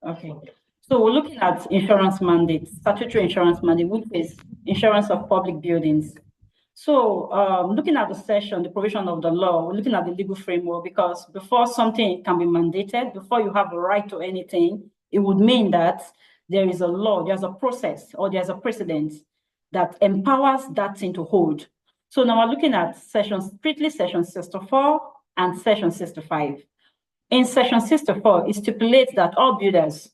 Okay. So we're looking at insurance mandate, statutory insurance mandate, which is insurance of public buildings. So looking at the section, the provision of the law, we're looking at the legal framework, because before something can be mandated, before you have a right to anything, it would mean that there is a law, there's a process, or there's a precedent that empowers that thing to hold. So now we're looking at strictly section 64 and section 65. In section 64, it stipulates that all builders,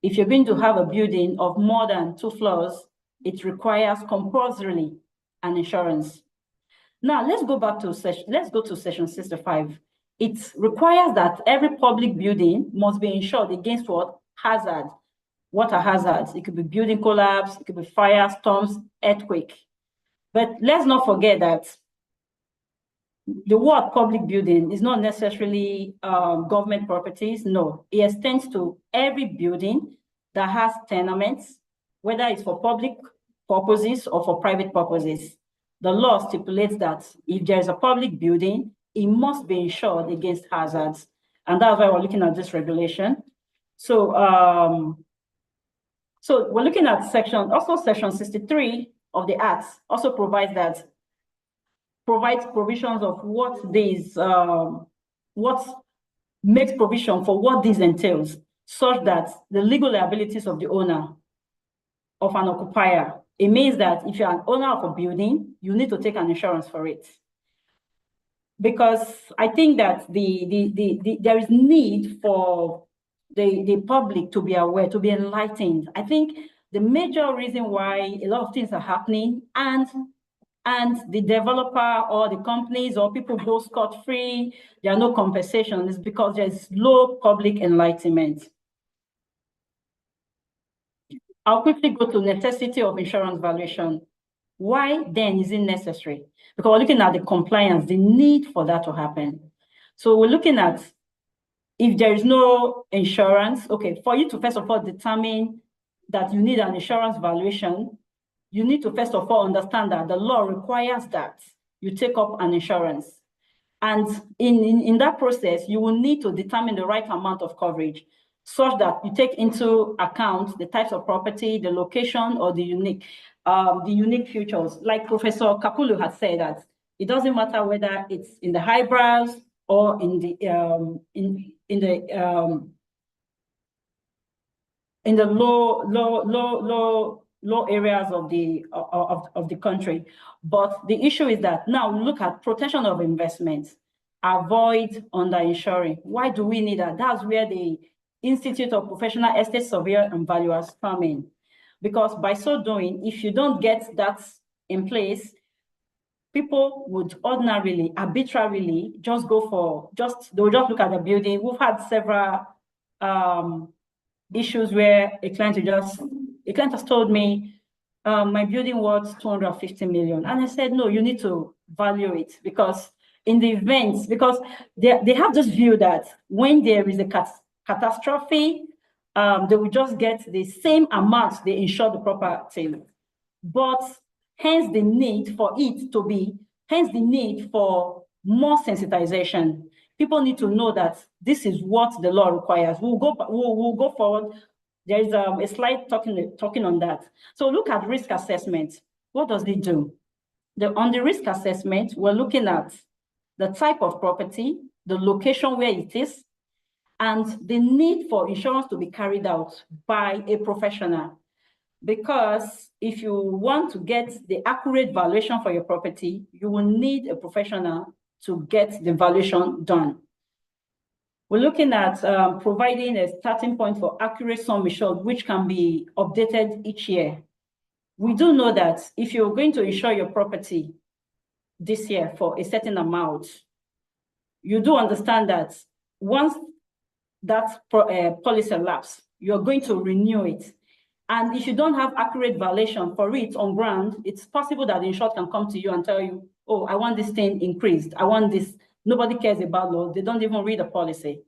if you're going to have a building of more than 2 floors, it requires compulsorily an insurance. Now let's go back to section 65. It requires that every public building must be insured against what? Hazard. What are hazards? It could be building collapse, it could be fire, storms, earthquake. But let's not forget that the word public building is not necessarily government properties. No, it extends to every building that has tenements, whether it's for public purposes or for private purposes. The law stipulates that if there is a public building, it must be insured against hazards. And that's why we're looking at this regulation. So, so we're looking at section 63 of the Act also provides provisions of what these, what makes provision for what this entails, such that the legal liabilities of the owner of an occupier, it means that if you're an owner of a building, you need to take an insurance for it. Because I think that there is need for the public to be aware, to be enlightened. I think the major reason why a lot of things are happening and the developer or the companies or people go scot-free, there are no compensation, is because there's low public enlightenment. I'll quickly go to necessity of insurance valuation. Why then is it necessary? Because we're looking at the compliance, the need for that to happen. So we're looking at if there is no insurance, okay, for you to first of all determine that you need an insurance valuation, you need to first of all understand that the law requires that you take up an insurance. And in that process, you will need to determine the right amount of coverage, such that you take into account the types of property, the location, or the unique features. Like Professor Kapulu had said, that it doesn't matter whether it's in the high brows or in the low areas of the country. But the issue is that now look at protection of investments, avoid underinsuring. Why do we need that? That's where the Institute of Professional Estate Surveyor and Valuers come in. Because by so doing, if you don't get that in place, people would ordinarily, arbitrarily just go for, they'll just look at the building. We've had several issues where a client has told me, my building was 250 million. And I said, no, you need to value it, because in the events, because they have this view that when there is a catastrophe, they will just get the same amount they insure the property. But hence the need for more sensitization. People need to know that this is what the law requires. We'll go forward. There is a slide talking on that. So look at risk assessment. What does it do? On the risk assessment, we're looking at the type of property, the location where it is, and the need for insurance to be carried out by a professional. because if you want to get the accurate valuation for your property, you will need a professional to get the valuation done. We're looking at providing a starting point for accurate sum assured, which can be updated each year. We do know that if you're going to insure your property this year for a certain amount, you do understand that once that policy lapses, you're going to renew it. And if you don't have accurate valuation for it on ground, it's possible that the insured can come to you and tell you, oh, I want this thing increased. I want this. Nobody cares about law. They don't even read the policy.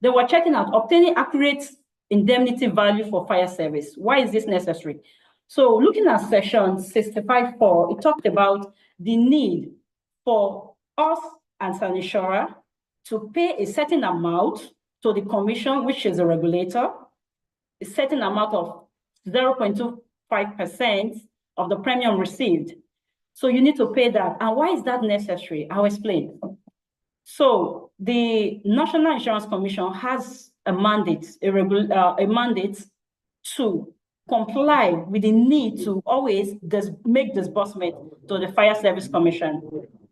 They were checking out obtaining accurate indemnity value for fire service. Why is this necessary? So looking at section 65.4, it talked about the need for us as an insurer to pay a certain amount to the commission, which is a regulator, a certain amount of 0.25% of the premium received. So you need to pay that. And why is that necessary? I'll explain. So the National Insurance Commission has a mandate, a mandate to comply with the need to always make disbursement to the Fire Service Commission.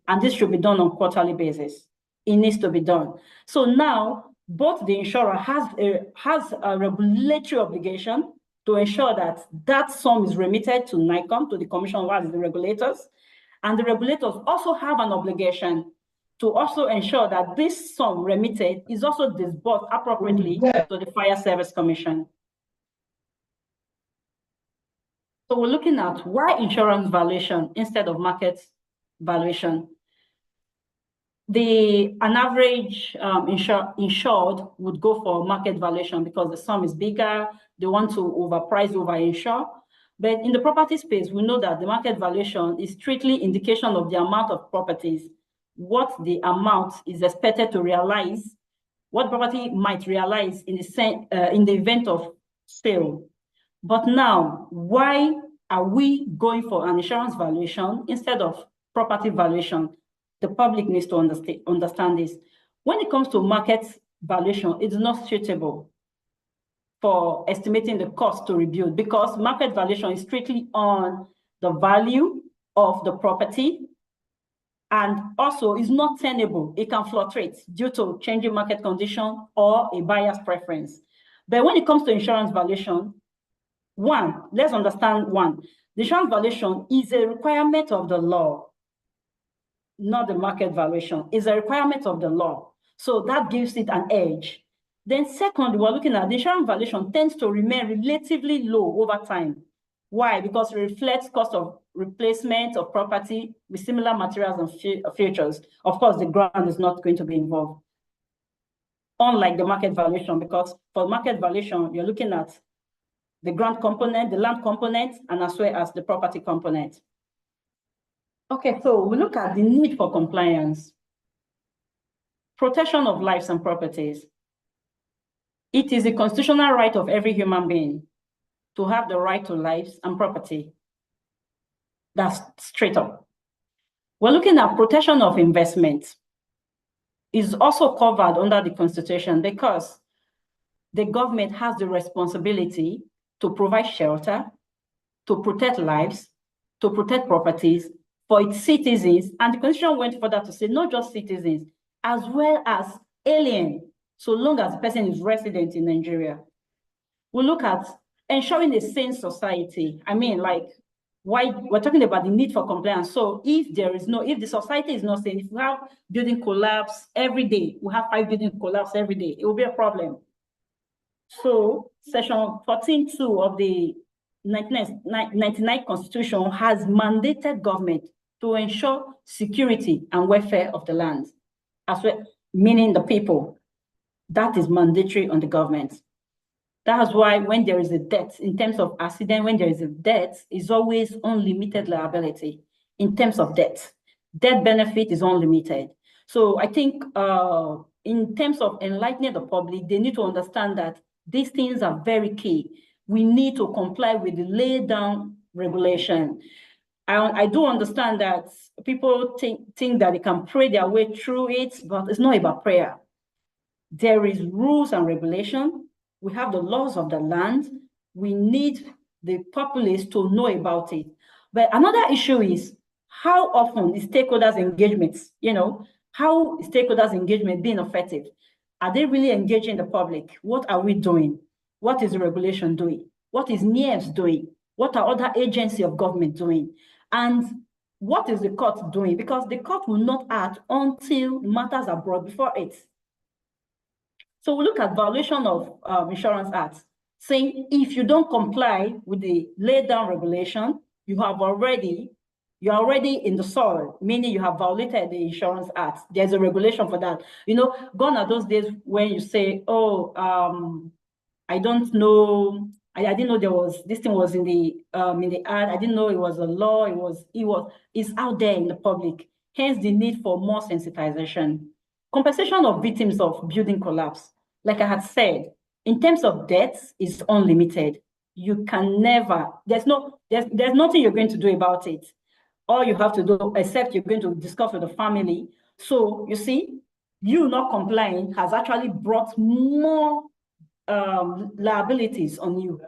And this should be done on a quarterly basis. It needs to be done. So now, both the insurer has a regulatory obligation to ensure that that sum is remitted to NICOM, to the Commission as the regulators. And the regulators also have an obligation to also ensure that this sum remitted is also disbursed appropriately to the Fire Service Commission. So we're looking at why insurance valuation instead of market valuation. An average insured would go for market valuation because the sum is bigger. They want to overprice, overinsure. But in the property space, we know that the market valuation is strictly indication of the amount of properties, what the amount is expected to realize, what property might realize in the event of sale. But now, why are we going for an insurance valuation instead of property valuation? The public needs to understand this. When it comes to market valuation, it's not suitable for estimating the cost to rebuild because market valuation is strictly on the value of the property and also is not tenable. It can fluctuate due to changing market condition or a buyer's preference. But when it comes to insurance valuation, let's understand the insurance valuation is a requirement of the law, not the market valuation. It's a requirement of the law. So that gives it an edge. Then second, we're looking at the insurance valuation tends to remain relatively low over time. Why? Because it reflects cost of replacement of property with similar materials and features. Of course, the ground is not going to be involved. Unlike the market valuation, because for market valuation, you're looking at the ground component, the land component, and as well as the property component. Okay, so we look at the need for compliance. Protection of lives and properties. It is a constitutional right of every human being to have the right to lives and property. That's straight up. We're looking at protection of investment. Is also covered under the Constitution because the government has the responsibility to provide shelter, to protect lives, to protect properties for its citizens. And the Constitution went further to say not just citizens, as well as aliens, so long as the person is resident in Nigeria. We look at ensuring a sane society. I mean, like, why we're talking about the need for compliance. So if the society is not sane, if we have building collapse every day, we have 5 building collapse every day, it will be a problem. So section 14.2 of the 1999 Constitution has mandated government to ensure security and welfare of the land, as well, meaning the people. That is mandatory on the government. That's why when there is a debt, in terms of accident, when there is a debt, is always unlimited liability in terms of debt. Debt benefit is unlimited. So I think in terms of enlightening the public, they need to understand that these things are very key. We need to comply with the laid down regulation. I do understand that people think that they can pray their way through it, but it's not about prayer. There is rules and regulation. We have the laws of the land. We need the populace to know about it. But another issue is how often is stakeholders engagement, how is stakeholders engagement being effective? Are they really engaging the public? What are we doing? What is the regulation doing? What is Niesv doing? What are other agencies of government doing? And what is the court doing? Because the court will not act until matters are brought before it. So we look at violation of Insurance Act, saying if you don't comply with the laid down regulation, you are already in the soil, meaning you have violated the Insurance Act. There's a regulation for that. Gone are those days when you say, oh, I don't know, I didn't know this thing was in the ad. I didn't know it was a law. It's out there in the public. Hence the need for more sensitization. Compensation of victims of building collapse. Like I had said, in terms of deaths, is unlimited. You can never, there's nothing you're going to do about it. All you have to do, except you're going to discuss with the family. So you see, you not complying has actually brought more liabilities on you.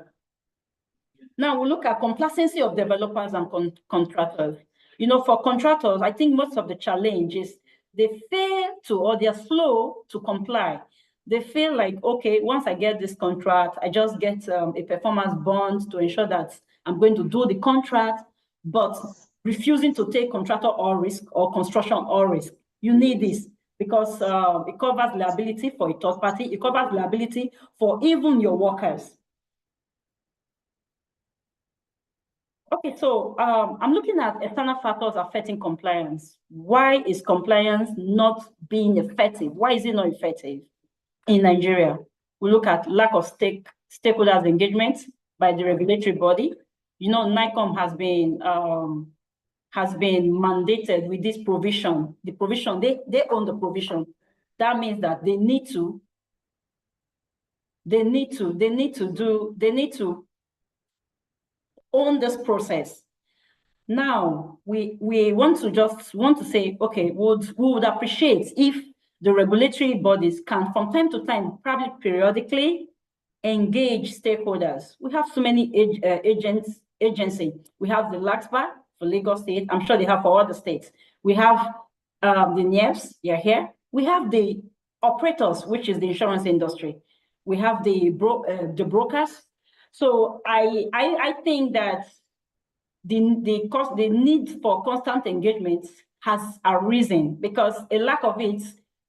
Now we look at complacency of developers and contractors. For contractors, I think most of the challenge is they fail to, or they're slow to comply. They feel like, okay, once I get this contract, I just get a performance bond to ensure that I'm going to do the contract, but refusing to take contractor all risk or construction all risk. You need this because it covers liability for a third party. It covers liability for even your workers. Okay, so I'm looking at external factors affecting compliance. Why is compliance not being effective? Why is it not effective in Nigeria? We look at lack of stakeholders engagement by the regulatory body. NICOM has been mandated with this provision. The provision, they own the provision. That means that they need to own this process. Now, we want to say, okay, we would appreciate if the regulatory bodies can, from time to time, probably periodically, engage stakeholders. We have so many agencies. We have the LAXBA for Lagos State. I'm sure they have for other states. We have the Niesv, they're here. We have the operators, which is the insurance industry. We have the brokers. So I think that the need for constant engagement has arisen because a lack of it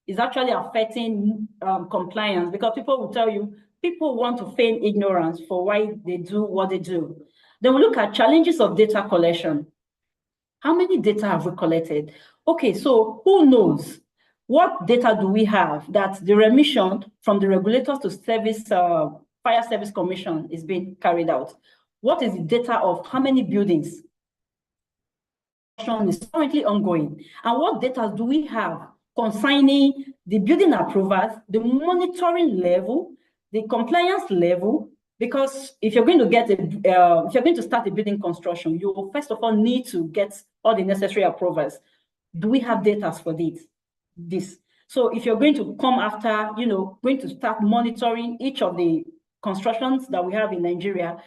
is actually affecting compliance, because people will tell you, people want to feign ignorance for why they do what they do. Then we look at challenges of data collection. How many data have we collected? Okay, so who knows? What data do we have that the remission from the regulators to Fire Service Commission is being carried out? What is the data of how many buildings is currently ongoing? And what data do we have concerning the building approvals, the monitoring level, the compliance level? Because if you're going to get if you're going to start a building construction, you will first of all need to get all the necessary approvals. Do we have data for this? So if you're going to come after, going to start monitoring each of the constructions that we have in Nigeria,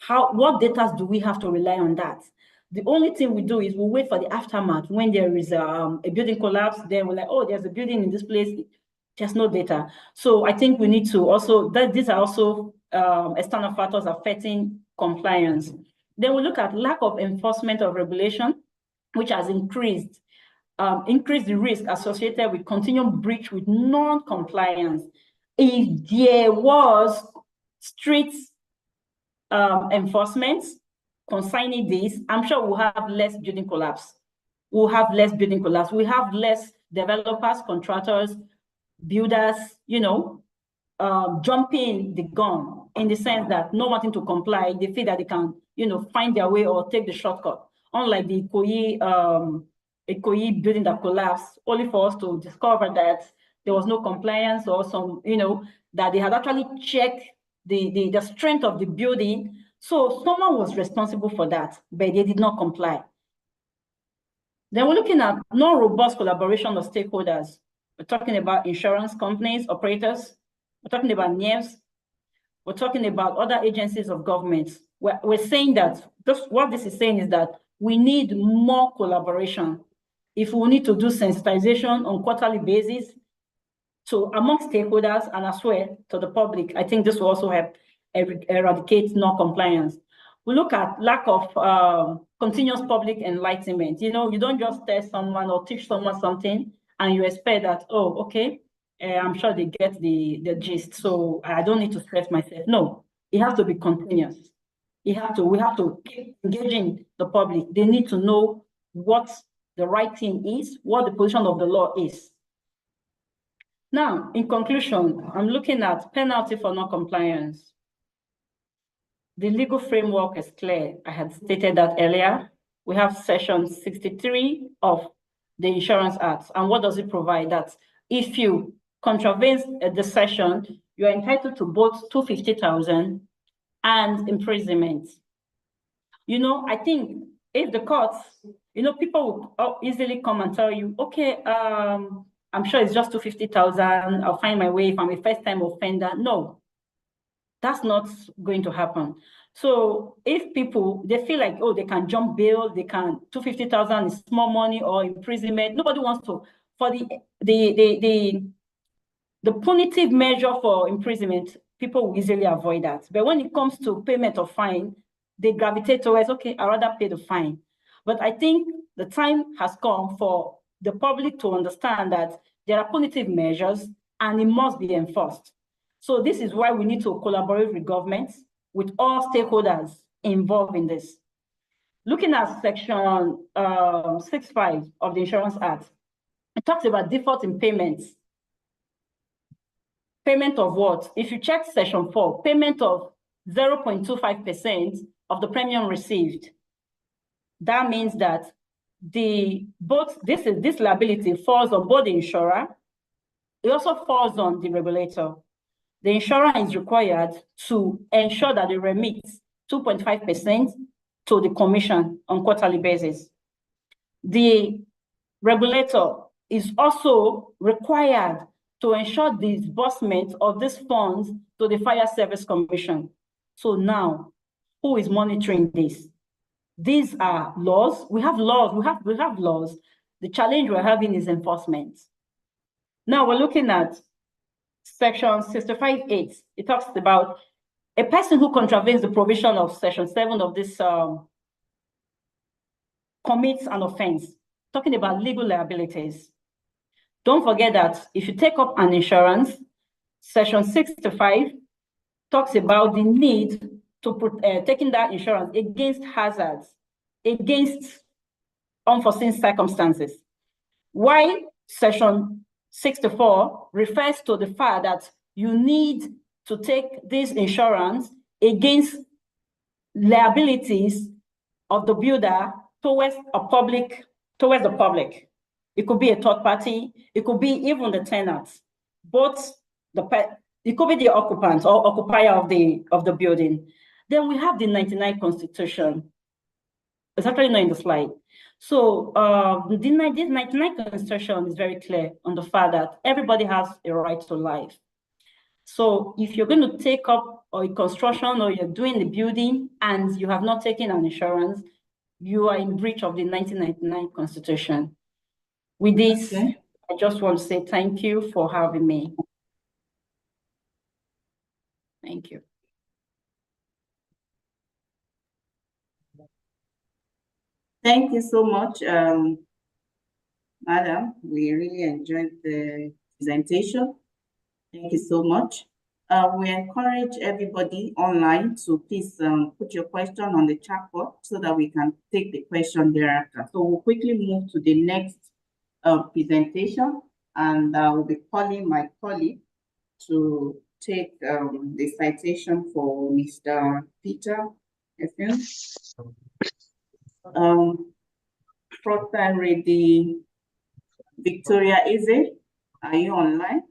what data do we have to rely on that? The only thing we do is we wait for the aftermath. When there is a building collapse, then we're like, oh, there's a building in this place. There's no data. So I think we need to also, these are also external factors affecting compliance. Then we look at lack of enforcement of regulation, which has increased the risk associated with continued breach with non-compliance. If there was strict enforcement concerning this, I'm sure we'll have less building collapse. We'll have less building collapse. We have less developers, contractors, builders, jumping the gun in the sense that not wanting to comply, they feel that they can, find their way or take the shortcut. Unlike the Ikoyi building that collapsed, only for us to discover that there was no compliance or some, that they had actually checked the strength of the building. So someone was responsible for that, but they did not comply. Then we're looking at non-robust collaboration of stakeholders. We're talking about insurance companies, operators. We're talking about Niesv. We're talking about other agencies of government. we're saying that just what this is saying is that we need more collaboration. If we need to do sensitization on quarterly basis, so among stakeholders and as well to the public, I think this will also help eradicate non-compliance. We look at lack of continuous public enlightenment. You know, you don't just tell someone or teach someone something and you expect that, oh, okay, I'm sure they get the gist, so I don't need to stress myself. No, it has to be continuous. We have to keep engaging the public. They need to know what the right thing is, what the position of the law is. Now, in conclusion, I'm looking at penalty for non-compliance. The legal framework is clear. I had stated that earlier. We have section 63 of the Insurance Act. And what does it provide? That if you contravene the section, you're entitled to both 250,000 and imprisonment. You know, I think if the courts, you know, people will easily come and tell you, okay, I'm sure it's just 250,000. I'll find my way if I'm a first-time offender. No, that's not going to happen. So if people, they feel like, oh, they can jump bail, they can, 250,000 is small money or imprisonment. Nobody wants to, for the punitive measure for imprisonment, people will easily avoid that. But when it comes to payment of fine, they gravitate towards, okay, I'd rather pay the fine. But I think the time has come for the public to understand that there are punitive measures and it must be enforced. So this is why we need to collaborate with governments, with all stakeholders involved in this. Looking at section 6.5 of the Insurance Act, it talks about default in payments. Payment of what? If you check section 4, payment of 0.25% of the premium received. That means that this liability falls on both the insurer. It also falls on the regulator. The insurer is required to ensure that they remit 2.5% to the commission on quarterly basis. The regulator is also required to ensure the disbursement of these funds to the Fire Service Commission. So now, who is monitoring this? These are laws. We have laws. We have laws. The challenge we're having is enforcement. Now we're looking at section 65.8. It talks about a person who contravenes the provision of section 7 of this commits an offense, talking about legal liabilities. Don't forget that if you take up an insurance, section 65 talks about the need to taking that insurance against hazards, against unforeseen circumstances. Why section 64 refers to the fact that you need to take this insurance against liabilities of the builder towards the public. It could be a third party, it could be even the tenants, it could be the occupant or occupier of the building. Then we have the 99 Constitution. It's actually not in the slide. So this 99 Constitution is very clear on the fact that everybody has a right to life. So if you're going to take up a construction or you're doing the building and you have not taken an insurance, you are in breach of the 1999 Constitution. With this, okay, I just want to say thank you for having me. Thank you. Thank you so much, Madam. We really enjoyed the presentation. Thank you so much. We encourage everybody online to please put your question on the chat box so that we can take the question thereafter. So we'll quickly move to the next presentation, and I will be calling my colleague to take the citation for Mr. Peter Effiong. Lady Victoria Eze, are you online?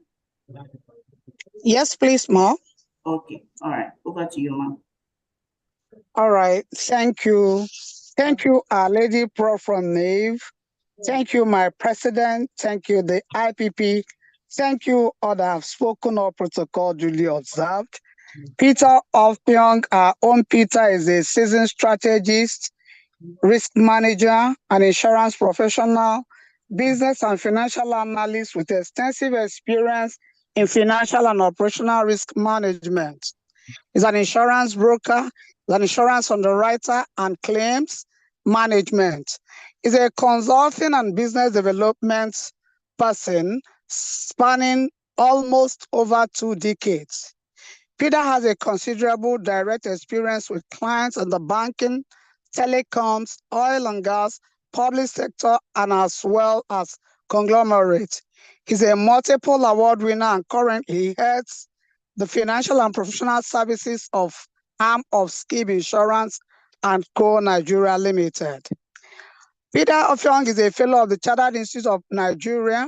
Yes, please, Ma. Okay, all right, over to you, ma'am. All right, thank you. Thank you, Lady Pro from Niesv. Thank you, my president. Thank you, the IPP. Thank you, all that have spoken or protocol duly observed. Peter Ofyong, our own Peter, is a seasoned strategist, risk manager, and insurance professional, business and financial analyst with extensive experience in financial and operational risk management. He's an insurance broker, he's an insurance underwriter, and claims management. He's a consulting and business development person spanning almost over 2 decades. Peter has a considerable direct experience with clients in the banking, telecoms, oil and gas, public sector, and as well as conglomerates. He's a multiple award winner and currently heads the financial and professional services of arm of Skib Insurance and Co. Nigeria Limited. Peter Ofyong is a fellow of the Chartered Institute of Nigeria.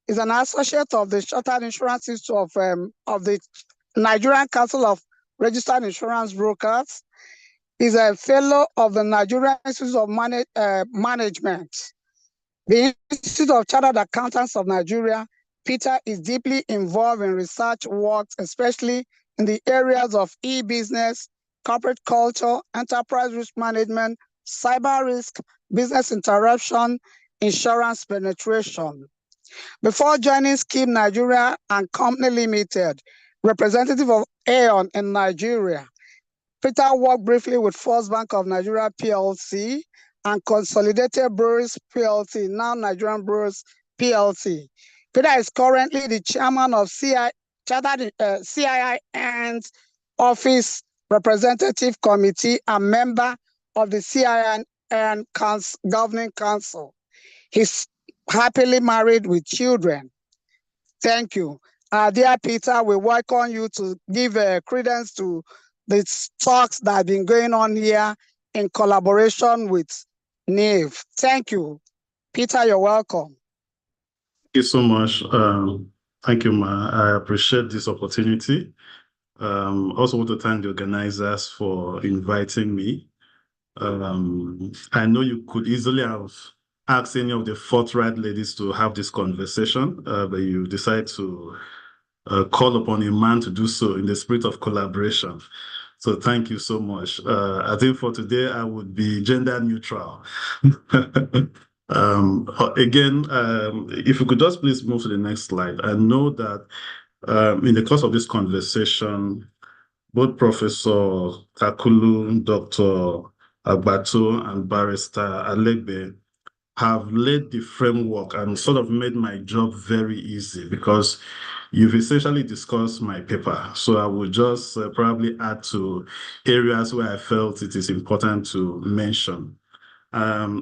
He's an associate of the Chartered Insurance Institute of the Nigerian Council of Registered Insurance Brokers. He's a fellow of the Nigerian Institute of Management. The Institute of Chartered Accountants of Nigeria. Peter is deeply involved in research work, especially in the areas of e-business, corporate culture, enterprise risk management, cyber risk, business interruption, insurance penetration. Before joining Skib Nigeria and Company Limited, representative of Aon in Nigeria, Peter worked briefly with First Bank of Nigeria PLC and Consolidated Brewers PLC, now Nigerian Brewers PLC. Peter is currently the chairman of CIIN's Office Representative Committee and member of the CIIN Governing Council. He's happily married with children. Thank you. Dear Peter, we welcome you to give credence to the talks that have been going on here in collaboration with Niesv. Thank you. Peter, you're welcome. Thank you so much. Thank you, Ma. I appreciate this opportunity. Also want to thank the organizers for inviting me. I know you could easily have asked any of the forthright ladies to have this conversation, but you decided to call upon a man to do so in the spirit of collaboration. So thank you so much. I think for today, I would be gender neutral. Again, if you could just please move to the next slide. I know that in the course of this conversation, both Professor Kakulu, Dr. Agbato, and Barrister Alegbe have laid the framework and sort of made my job very easy because you've essentially discussed my paper. So I would just probably add to areas where I felt it is important to mention.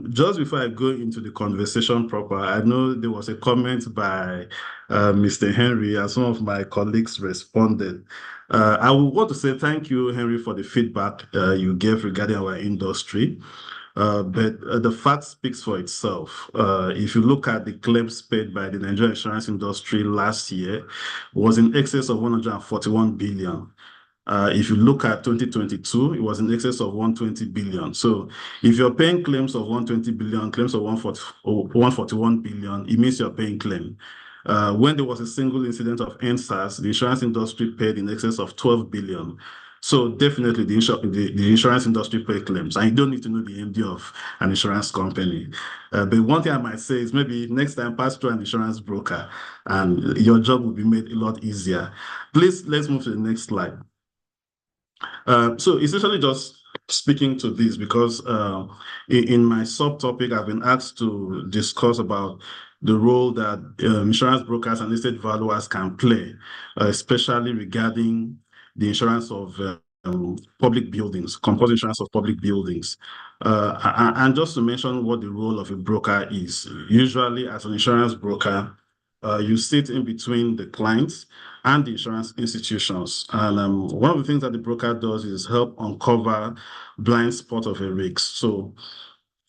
Just before I go into the conversation proper, I know there was a comment by Mr. Henry, and some of my colleagues responded. I would want to say thank you, Henry, for the feedback you gave regarding our industry. But the fact speaks for itself. If you look at the claims paid by the Nigerian insurance industry last year, was in excess of 141 billion. If you look at 2022, it was in excess of 120 billion. So if you're paying claims of 120 billion, claims of 141 billion, it means you're paying claim. When there was a single incident of NSAS, the insurance industry paid in excess of 12 billion. So definitely the insurance industry pay claims. And you don't need to know the MD of an insurance company. But one thing I might say is maybe next time pass through an insurance broker and your job will be made a lot easier. Please, let's move to the next slide. So essentially just speaking to this because in my subtopic, I've been asked to discuss about the role that insurance brokers and listed valuers can play, especially regarding the insurance of public buildings, composite insurance of public buildings. And just to mention what the role of a broker is, usually as an insurance broker, you sit in between the clients and the insurance institutions. And one of the things that the broker does is help uncover blind spot of a risk. So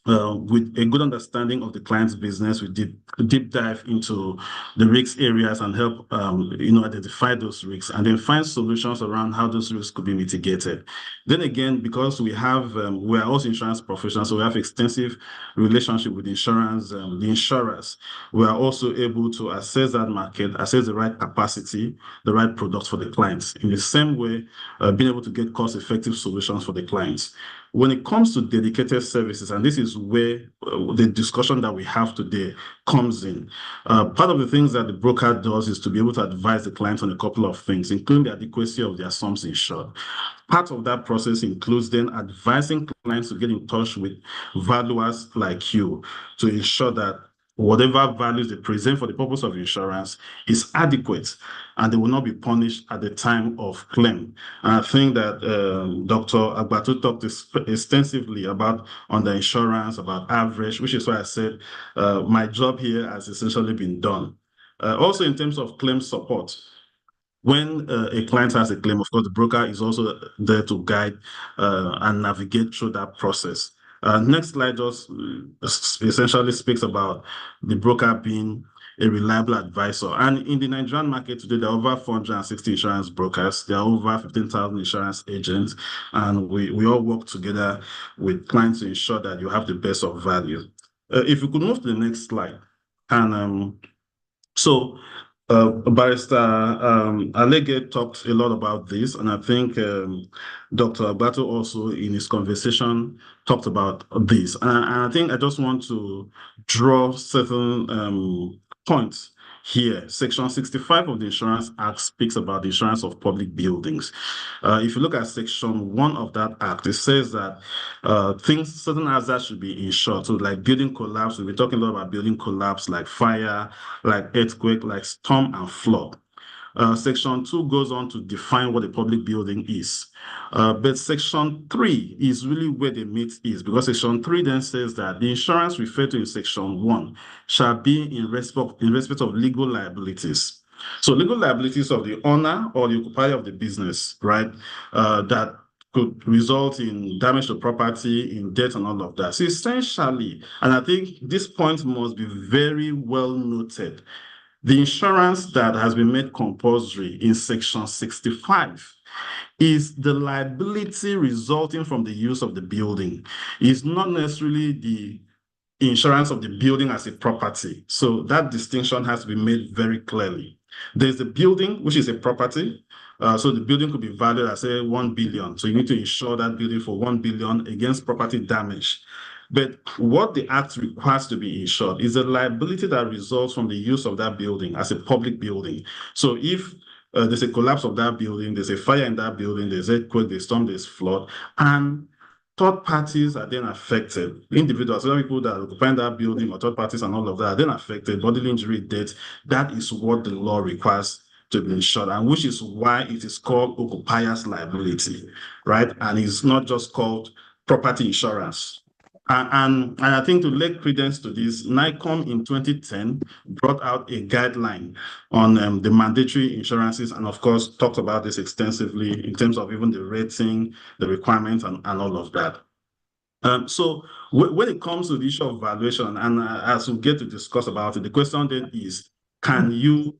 with a good understanding of the client's business. We did a deep dive into the risk areas and help identify those risks and then find solutions around how those risks could be mitigated. Then again, because we are also insurance professionals, so we have extensive relationship with the insurers. We are also able to assess that market, assess the right capacity, the right products for the clients. In the same way, being able to get cost-effective solutions for the clients. When it comes to dedicated services, and this is where the discussion that we have today comes in, part of the things that the broker does is to be able to advise the client on a couple of things, including the adequacy of their sums insured. Part of that process includes then advising clients to get in touch with valuers like you to ensure that whatever values they present for the purpose of insurance is adequate and they will not be punished at the time of claim. And I think that Dr. Agbatu talked extensively about underinsurance, about average, which is why I said my job here has essentially been done. Also in terms of claim support, when a client has a claim, of course, the broker is also there to guide and navigate through that process. Next slide just essentially speaks about the broker being a reliable advisor. And in the Nigerian market today, there are over 460 insurance brokers. There are over 15,000 insurance agents. And we all work together with clients to ensure that you have the best of value. If you could move to the next slide. And Barrister Alege talked a lot about this, and I think Dr. Agbatu also in his conversation talked about this. And I think I just want to draw certain points here. Section 65 of the Insurance Act speaks about the insurance of public buildings. If you look at Section 1 of that act, it says that certain hazards should be insured. So like building collapse, we'll be talking a lot about building collapse, like fire, like earthquake, like storm and flood. Section 2 goes on to define what a public building is. But Section 3 is really where the meat is, because Section 3 then says that the insurance referred to in Section 1 shall be in respect of legal liabilities. So legal liabilities of the owner or the occupier of the business, right, that could result in damage to property, in debt and all of that. So essentially, and I think this point must be very well noted, the insurance that has been made compulsory in Section 65 is the liability resulting from the use of the building. It's not necessarily the insurance of the building as a property. So that distinction has to be made very clearly. There's the building, which is a property. So the building could be valued at, say, 1 billion. So you need to insure that building for 1 billion against property damage. But what the Act requires to be insured is the liability that results from the use of that building as a public building. So if there's a collapse of that building, there's a fire in that building, there's earthquake, there's storm, there's flood, and third parties are then affected. Individuals, other people that occupy that building or third parties and all of that are then affected, bodily injury, death. That is what the law requires to be insured, and which is why it is called occupier's liability, right? And it's not just called property insurance. And I think to lay credence to this, NICOM in 2010 brought out a guideline on the mandatory insurances, and of course talked about this extensively in terms of even the rating, the requirements, and all of that. So when it comes to the issue of valuation, and as we get to discuss about it, the question then is, can you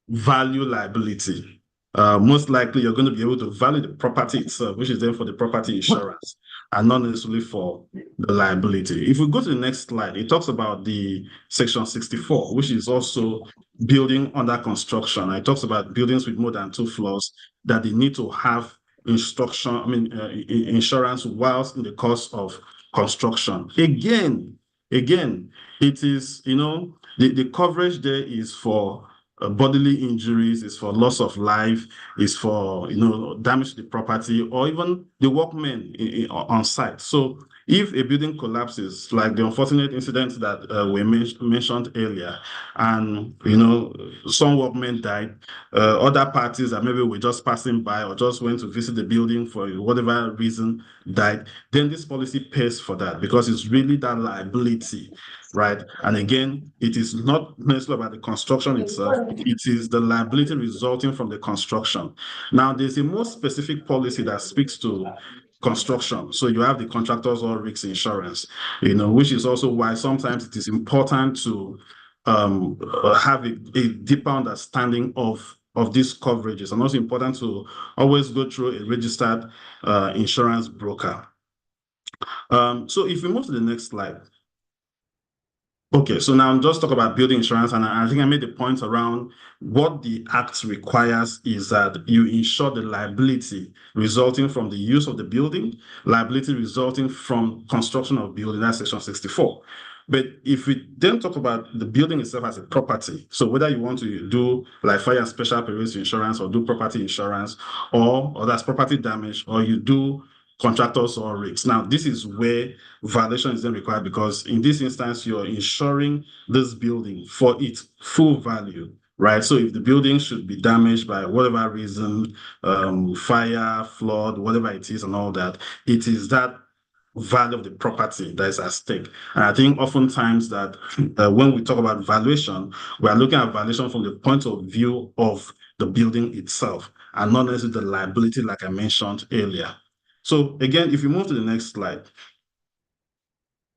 value liability? Most likely you're going to be able to value the property itself, which is then for the property insurance, and not necessarily for the liability. If we go to the next slide, it talks about the Section 64, which is also building under construction. It talks about buildings with more than 2 floors that they need to have insurance whilst in the course of construction. Again, it is, the coverage there is for bodily injuries, is for loss of life, is for damage to the property, or even the workmen on site. So if a building collapses, like the unfortunate incident that we mentioned earlier, and some workmen died, other parties that maybe were just passing by or just went to visit the building for whatever reason died, then this policy pays for that, because it's really that liability, right? And again, it is not necessarily about the construction itself, it is the liability resulting from the construction. Now, there's a more specific policy that speaks to construction. So you have the contractors or risk insurance, which is also why sometimes it is important to have a deeper understanding of these coverages, and also important to always go through a registered insurance broker. So if we move to the next slide. Okay, so now just talk about building insurance, and I think I made the point around what the Act requires is that you insure the liability resulting from the use of the building, liability resulting from construction of building, that's section 64. But if we then talk about the building itself as a property, so whether you want to do like fire and special perils insurance or do property insurance, or that's property damage, or you do contractors or risks. Now, this is where violation is then required, because in this instance, you're insuring this building for its full value, right? So if the building should be damaged by whatever reason, fire, flood, whatever it is and all that, it is that value of the property that is at stake. And I think oftentimes that when we talk about valuation, we are looking at valuation from the point of view of the building itself and not necessarily the liability like I mentioned earlier. So again, if you move to the next slide,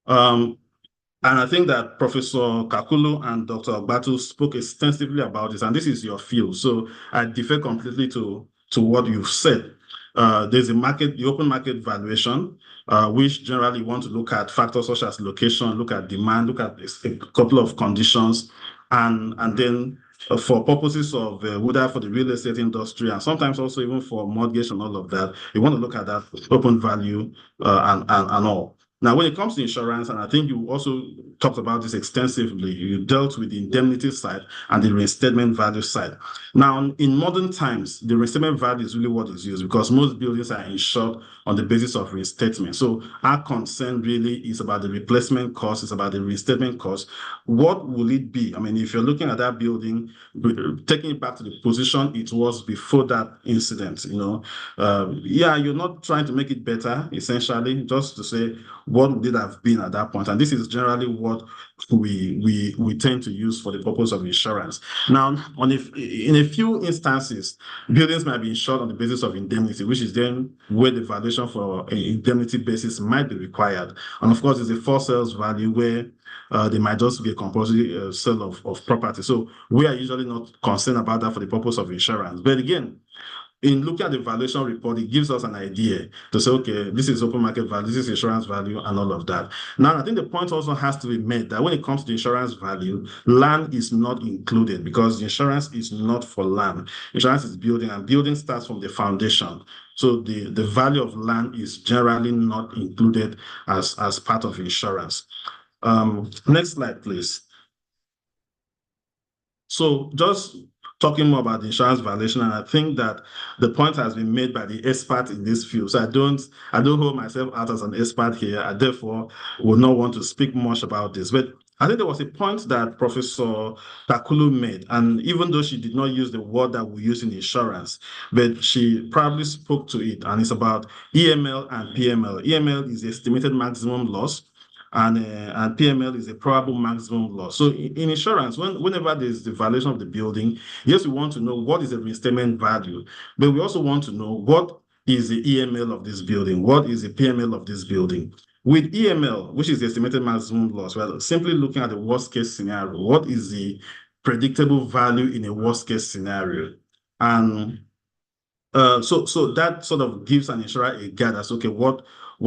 and I think that Professor Kakulu and Dr. Ogbatu spoke extensively about this, and this is your field. So I defer completely to what you've said. There's the open market valuation, which generally want to look at factors such as location, look at demand, look at a couple of conditions, and then for purposes of whether for the real estate industry and sometimes also even for mortgage and all of that, you want to look at that open value and all. Now, when it comes to insurance, and I think you also talked about this extensively, you dealt with the indemnity side and the reinstatement value side. Now, in modern times, the reinstatement value is really what is used because most buildings are insured on the basis of reinstatement. So our concern really is about the replacement cost, it's about the reinstatement cost. What will it be? I mean, if you're looking at that building, taking it back to the position it was before that incident, yeah, you're not trying to make it better, essentially, just to say, what would it have been at that point? And this is generally what we tend to use for the purpose of insurance. Now, in a few instances, buildings might be insured on the basis of indemnity, which is then where the valuation for an indemnity basis might be required. And of course, there's a for sales value where there might just be a compulsory sale of property. So we are usually not concerned about that for the purpose of insurance. But again, in looking at the valuation report, it gives us an idea to say, okay, this is open market value, this is insurance value, and all of that. Now, I think the point also has to be made that when it comes to the insurance value, land is not included because insurance is not for land. Insurance is building, and building starts from the foundation. So the value of land is generally not included as part of insurance. Next slide, please. So just talking more about the insurance violation, and I think that the point has been made by the expert in this field. So I don't hold myself out as an expert here. I therefore would not want to speak much about this. But I think there was a point that Professor Kakulu made, and even though she did not use the word that we use in insurance, but she probably spoke to it, and it's about EML and PML. EML is the estimated maximum loss, and PML is a probable maximum loss. So in insurance, whenever there's the valuation of the building, yes, we want to know what is the reinstatement value, but we also want to know what is the EML of this building, what is the PML of this building. With EML, which is the estimated maximum loss, well, simply looking at the worst case scenario, what is the predictable value in a worst case scenario? And so that sort of gives an insurer a guide as, okay, what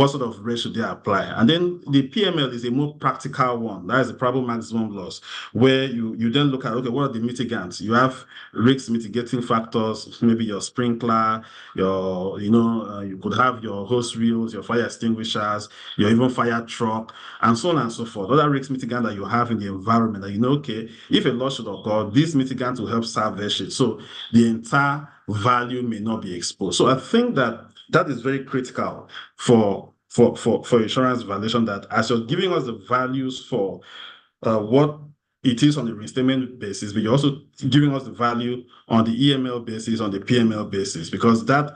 sort of rate should they apply? And then the PML is a more practical one. That is the probable maximum loss, where you then look at, okay, what are the mitigants? You have risk mitigating factors, maybe your sprinkler, you could have your hose reels, your fire extinguishers, your even fire truck, and so on and so forth. Other risk mitigants that you have in the environment that okay, if a loss should occur, these mitigants will help salvage it. So the entire value may not be exposed. So I think that is very critical for insurance valuation, that as you're giving us the values for what it is on the reinstatement basis, but you're also giving us the value on the EML basis, on the PML basis, because that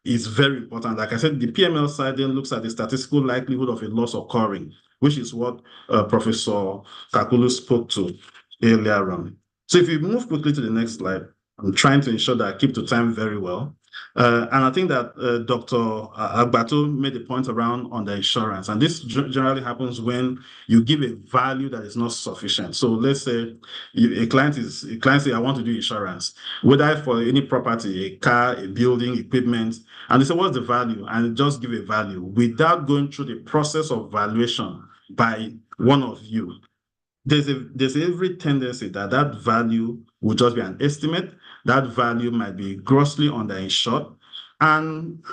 is very important. Like I said, the PML side then looks at the statistical likelihood of a loss occurring, which is what Professor Kakulu spoke to earlier on. So if you move quickly to the next slide, I'm trying to ensure that I keep to time very well. And I think that Dr. Agbato made a point around on the insurance, and this generally happens when you give a value that is not sufficient. So let's say a client say, I want to do insurance, whether for any property, a car, a building, equipment, and they say, what's the value? And just give a value without going through the process of valuation by one of you. There's every tendency that that value will just be an estimate. That value might be grossly underinsured. And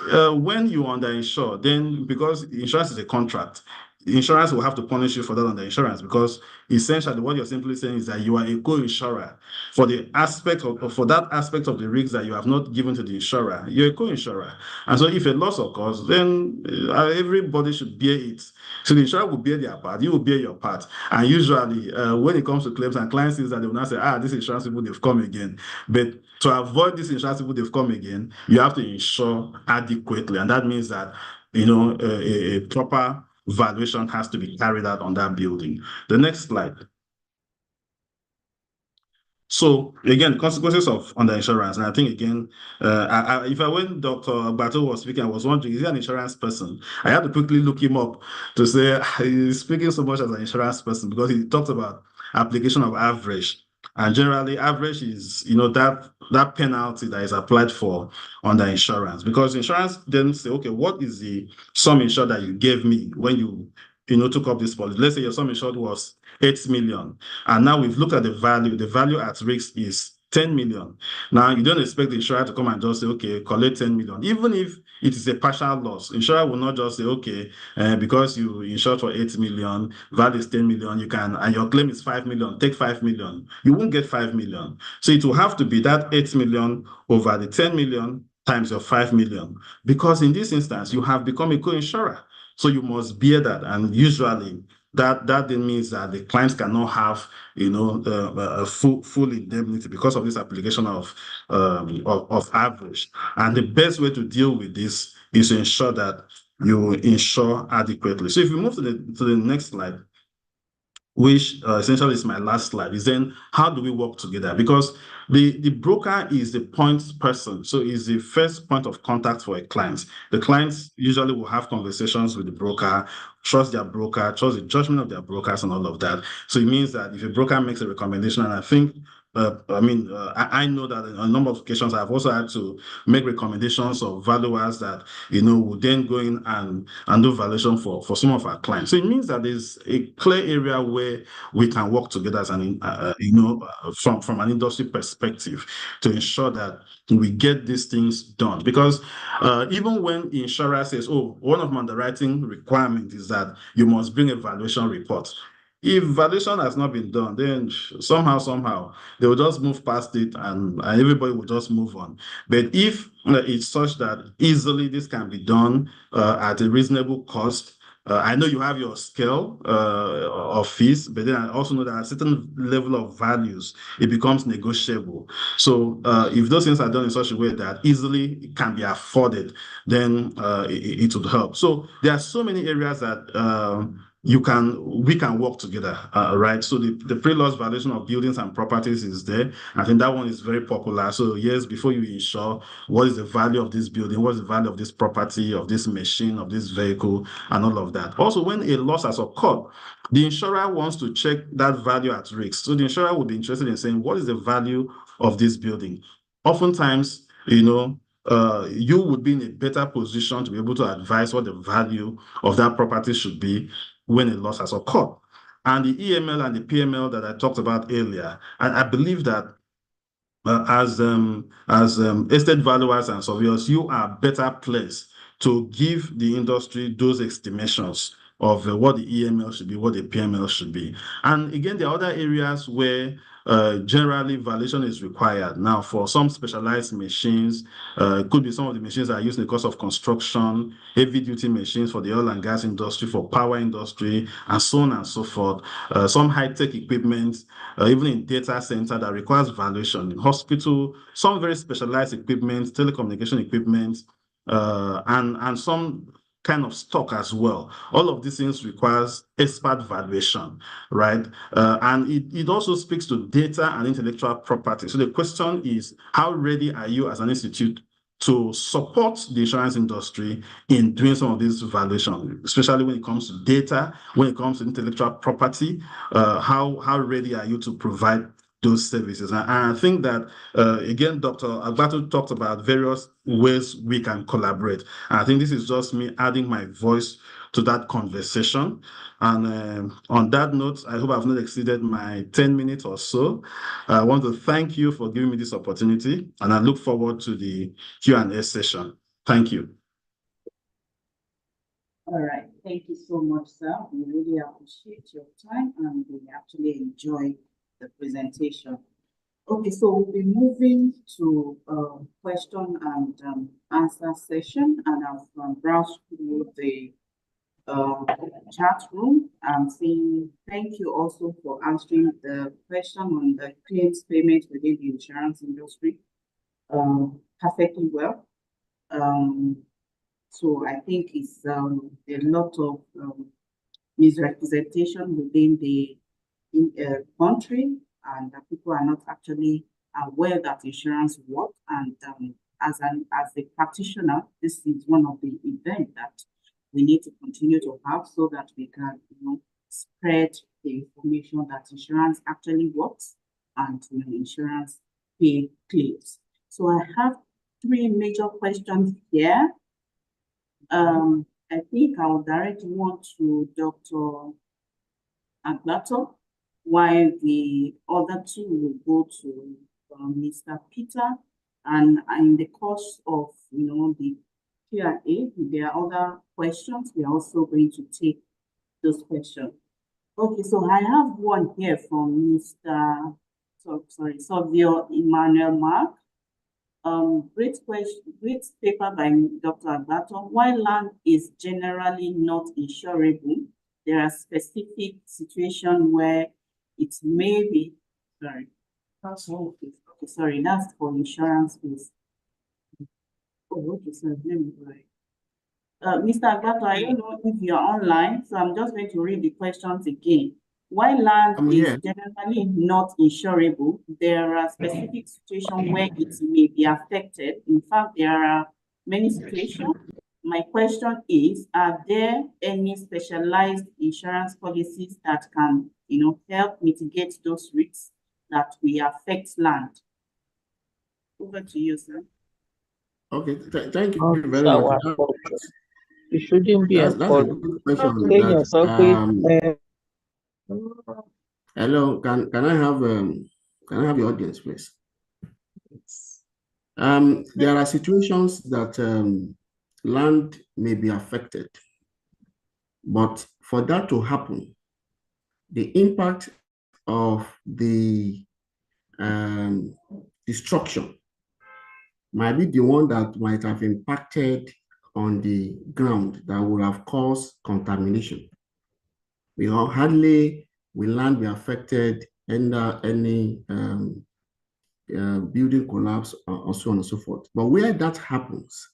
when you underinsure, then because insurance is a contract, insurance will have to punish you for that underinsurance, because essentially what you're simply saying is that you are a co-insurer for the aspect of for that aspect of the risks that you have not given to the insurer. You're a co-insurer. And so if a loss occurs, then everybody should bear it. So the insurer will bear their part, you will bear your part. And usually when it comes to claims, and clients see that, they will not say, this insurance people, they've come again. But to avoid this insurance people, they've come again, you have to insure adequately. And that means that, a proper valuation has to be carried out on that building. The next slide. So again, consequences of underinsurance, and I think again, when Dr. Bato was speaking, I was wondering, is he an insurance person? I had to quickly look him up to say he's speaking so much as an insurance person, because he talked about application of average, and generally average is that penalty that is applied for underinsurance, because insurance then say, okay, what is the sum insured that you gave me when you took up this policy? Let's say your sum insured was 8 million. And now we've looked at the value. The value at risk is 10 million. Now, you don't expect the insurer to come and just say, okay, collect 10 million. Even if it is a partial loss, insurer will not just say, okay, because you insured for 8 million, value is 10 million, you can, and your claim is 5 million, take 5 million. You won't get 5 million. So it will have to be that 8 million over the 10 million times your 5 million. Because in this instance, you have become a co-insurer. So you must bear that. And usually that then means that the clients cannot have a full indemnity because of this application of average. And the best way to deal with this is to ensure that you insure adequately. So if we move to the next slide, which essentially is my last slide, is then how do we work together? Because the broker is the point person, so is the first point of contact for a client. The clients usually will have conversations with the broker, trust their broker, trust the judgment of their brokers and all of that. So it means that if a broker makes a recommendation, and I think I know that on a number of occasions I've also had to make recommendations of valuers that will then go in and do valuation for some of our clients. So it means that there's a clear area where we can work together as an from an industry perspective to ensure that we get these things done. Because even when the insurer says, oh, one of my underwriting requirements is that you must bring a valuation report. If valuation has not been done, then somehow they will just move past it and everybody will just move on. But if it's such that easily this can be done at a reasonable cost, I know you have your scale of fees, but then I also know that at a certain level of values, it becomes negotiable. So if those things are done in such a way that easily it can be afforded, then it would help. So there are so many areas that we can work together, right? So the pre-loss valuation of buildings and properties is there. I think that one is very popular. So yes, before you insure, what is the value of this building? What is the value of this property, of this machine, of this vehicle, and all of that. Also, when a loss has occurred, the insurer wants to check that value at risk. So the insurer would be interested in saying, what is the value of this building? Oftentimes, you would be in a better position to be able to advise what the value of that property should be when a loss has occurred. And the EML and the PML that I talked about earlier, and I believe that as estate valuers and surveyors, you are better placed to give the industry those estimations of what the EML should be, what the PML should be. And again, there are other areas where generally valuation is required. Now, for some specialized machines, it could be some of the machines that are used in the course of construction, heavy-duty machines for the oil and gas industry, for power industry, and so on and so forth. Some high-tech equipment, even in data center, that requires valuation. In hospital, some very specialized equipment, telecommunication equipment, and some kind of stock as well. All of these things requires expert valuation, right? And it also speaks to data and intellectual property. So the question is, how ready are you as an institute to support the insurance industry in doing some of these valuations, especially when it comes to data, when it comes to intellectual property? How ready are you to provide those services? And I think that, again, Dr. Agbato talked about various ways we can collaborate. And I think this is just me adding my voice to that conversation. And on that note, I hope I've not exceeded my 10 minutes or so. I want to thank you for giving me this opportunity, and I look forward to the Q&A session. Thank you. All right, thank you so much, sir. We really appreciate your time and we actually enjoy the presentation. Okay, so we'll be moving to question and answer session, and I've browsed through the chat room. I'm saying thank you also for answering the question on the claims payment within the insurance industry perfectly well. So I think it's a lot of misrepresentation within the country, and that people are not actually aware that insurance works. And as a practitioner, this is one of the events that we need to continue to have so that we can, spread the information that insurance actually works and insurance pay claims. So I have three major questions here. I think I'll direct one to Dr. Agbato, while the other two will go to Mr. Peter. And in the course of the Q&A, if there are other questions, we are also going to take those questions. Okay, so I have one here from Mr. Savio Emmanuel Mark. Great question, great paper by Dr. Agbato. While land is generally not insurable, there are specific situations where it may be, sorry, that's for insurance fees. Oh, okay, sorry, let me go ahead. Mr. Agbato, I don't know if you're online, so I'm just going to read the questions again. While land is generally not insurable, there are specific situations where it may be affected. In fact, there are many situations. My question is, are there any specialized insurance policies that can, help mitigate those risks that will affect land? Over to you, sir. Okay, thank you very much. It shouldn't be that's a good question. Hello, can I have the audience, please? There are situations that land may be affected, but for that to happen, the impact of the destruction might be the one that might have impacted on the ground that would have caused contamination. Hardly will land be affected under any building collapse or so on and so forth. But where that happens,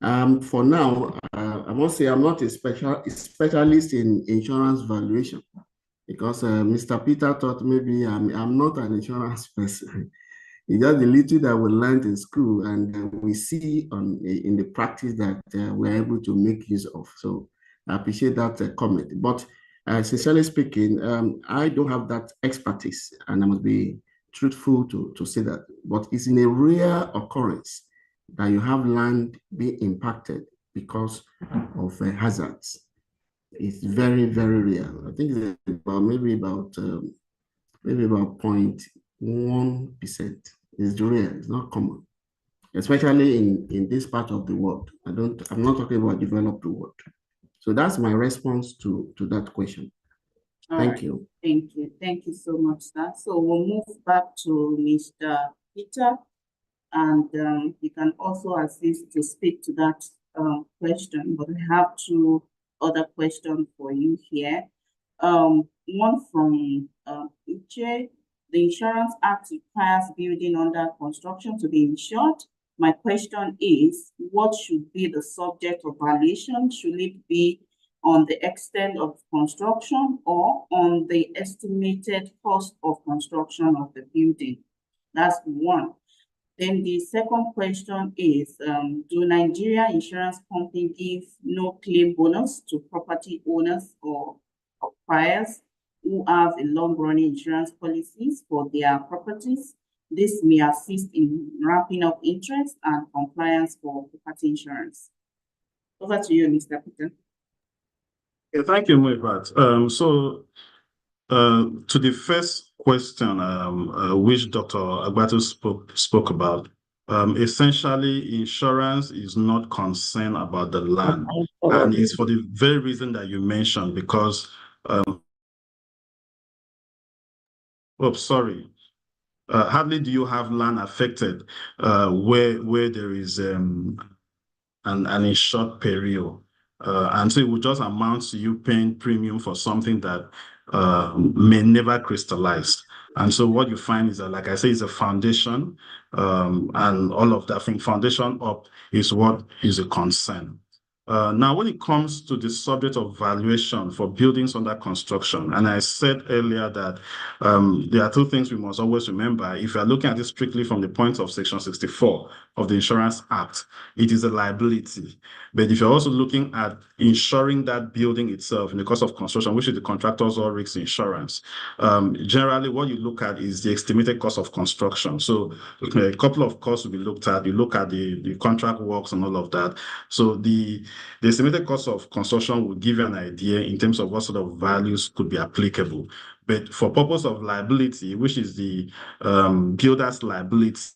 for now, I must say I'm not a specialist in insurance valuation, because Mr. Peter thought maybe I'm not an insurance person. It's just the little that we learned in school, and we see in the practice that we're able to make use of. So I appreciate that comment. But sincerely speaking, I don't have that expertise, and I must be truthful to say that. But it's in a rare occurrence that you have land be impacted because of hazards. It's very, very rare. I think it's maybe about 0.1%. It's rare. It's not common, especially in this part of the world. I'm not talking about developed world. So that's my response to that question. Thank you. Thank you. Thank you so much, sir. So we'll move back to Mr. Peter, and he can also assist to speak to that question. But I have two other questions for you here. One from Uche. The Insurance Act requires building under construction to be insured. My question is, what should be the subject of valuation? Should it be on the extent of construction or on the estimated cost of construction of the building? That's one. Then the second question is, do Nigeria insurance company give no claim bonus to property owners or occupiers who have a long-running insurance policies for their properties? This may assist in ramping up interest and compliance for property insurance. Over to you, Mr. Peter. Yeah, thank you, Muibat. To the first question, which Dr. Agbatu spoke about, essentially, insurance is not concerned about the land, and it's for the very reason that you mentioned, because, hardly do you have land affected where there is an insured peril. And so it would just amount to you paying premium for something that may never crystallize. And so what you find is that, like I say, it's a foundation, and all of that from foundation up is what is a concern. Now, when it comes to the subject of valuation for buildings under construction, and I said earlier that there are two things we must always remember. If you are looking at it strictly from the point of Section 64 of the Insurance Act, it is a liability. But if you're also looking at insuring that building itself in the course of construction, which is the contractor's or risk insurance, generally what you look at is the estimated cost of construction. So a couple of costs will be looked at. You look at the contract works and all of that. So the estimated cost of construction will give you an idea in terms of what sort of values could be applicable. But for purpose of liability, which is the builder's liability,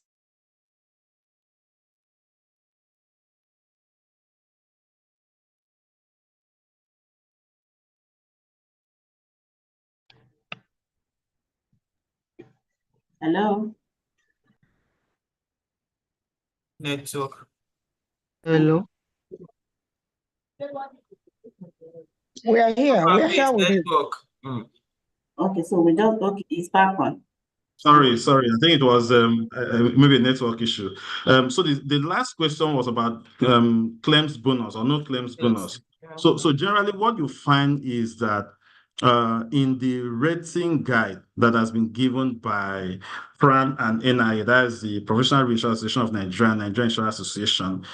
Hello? Network. Hello. We are here. We are Probably here it's with you. network. Okay, so we just, okay, it's back on. Sorry. I think it was maybe a network issue. So the last question was about claims bonus or no claims bonus. So generally what you find is that in the rating guide that has been given by PRAN and NIA, that is the Professional Reinsurance Association of Nigeria, Nigerian Insurance Association,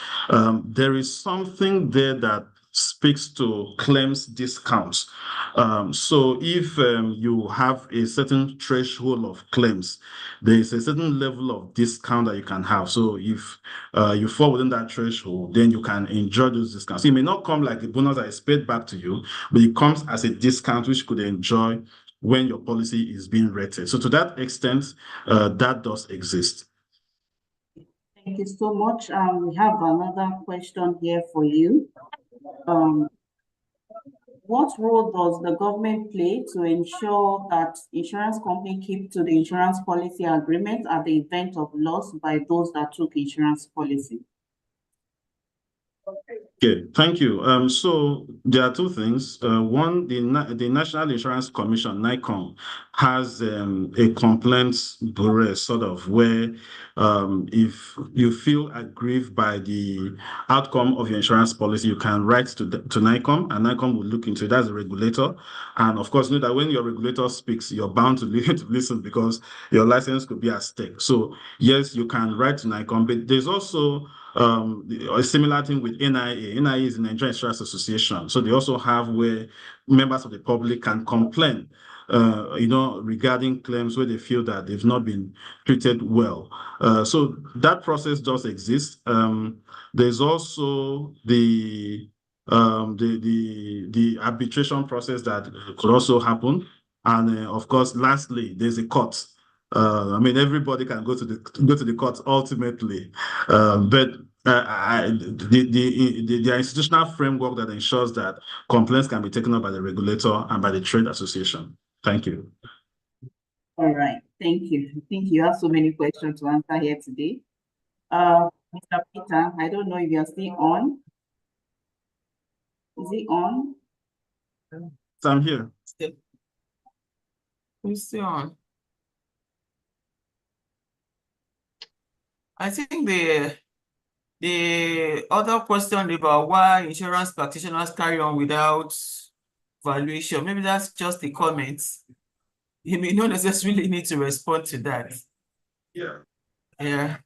there is something there that speaks to claims discounts. So if you have a certain threshold of claims, there is a certain level of discount that you can have. So if you fall within that threshold, then you can enjoy those discounts. It may not come like a bonus that is paid back to you, but it comes as a discount which you could enjoy when your policy is being rated. So to that extent, that does exist. Thank you so much. We have another question here for you. What role does the government play to ensure that insurance companies keep to the insurance policy agreement at the event of loss by those that took insurance policy? Okay, thank you. So there are two things. One, the National Insurance Commission, NICOM, has a complaints bureau, sort of, where if you feel aggrieved by the outcome of your insurance policy, you can write to NICOM, and NICOM will look into it as a regulator. And of course, know that when your regulator speaks, you're bound to listen because your license could be at stake. So yes, you can write to NICOM, but there's also a similar thing with NIA. NIA is the Nigerian Insurance Association. So they also have where members of the public can complain, regarding claims where they feel that they've not been treated well. So that process does exist. There's also the arbitration process that could also happen. And of course, lastly, there's a court. Everybody can go to the court ultimately, but the institutional framework that ensures that complaints can be taken up by the regulator and by the trade association. Thank you. All right, thank you. I think you have so many questions to answer here today. Mr. Peter, I don't know if you're still on. Is he on? I'm here. Who's still on? I think the other question about why insurance practitioners carry on without valuation, maybe that's just the comments. You may not necessarily need to respond to that. Yeah. Yeah.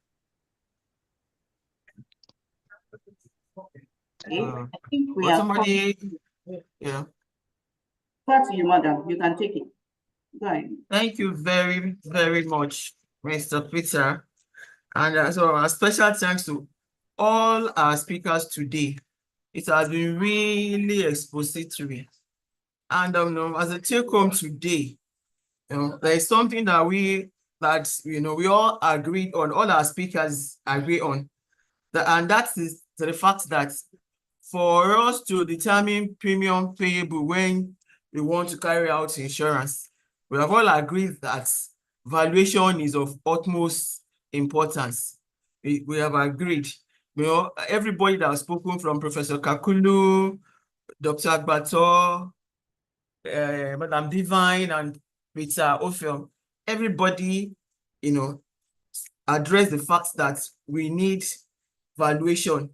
Okay, I think we But are. somebody, yeah. Over to you, madam. You can take it. Go ahead. Thank you very, very much, Mr. Peter. And so a special thanks to all our speakers today. It has been really expository. And as a take home today, there is something that we all agreed on, all our speakers agree on. And that is the fact that for us to determine premium payable when we want to carry out insurance, we have all agreed that valuation is of utmost importance. We have agreed. Everybody that has spoken, from Professor Kakulu, Dr. Agbato, Madam Divine, and Peter Ophel, everybody, address the fact that we need valuation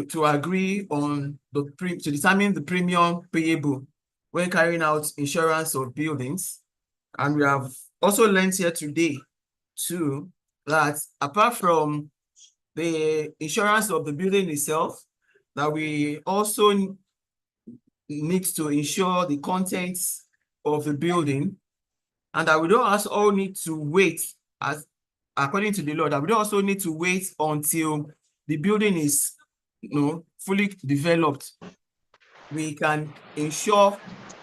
to agree on to determine the premium payable when carrying out insurance of buildings. And we have also learned here today too that apart from the insurance of the building itself, that we also need to insure the contents of the building, and that we don't also all need to wait, as according to the law, that we don't also need to wait until the building is fully developed. We can insure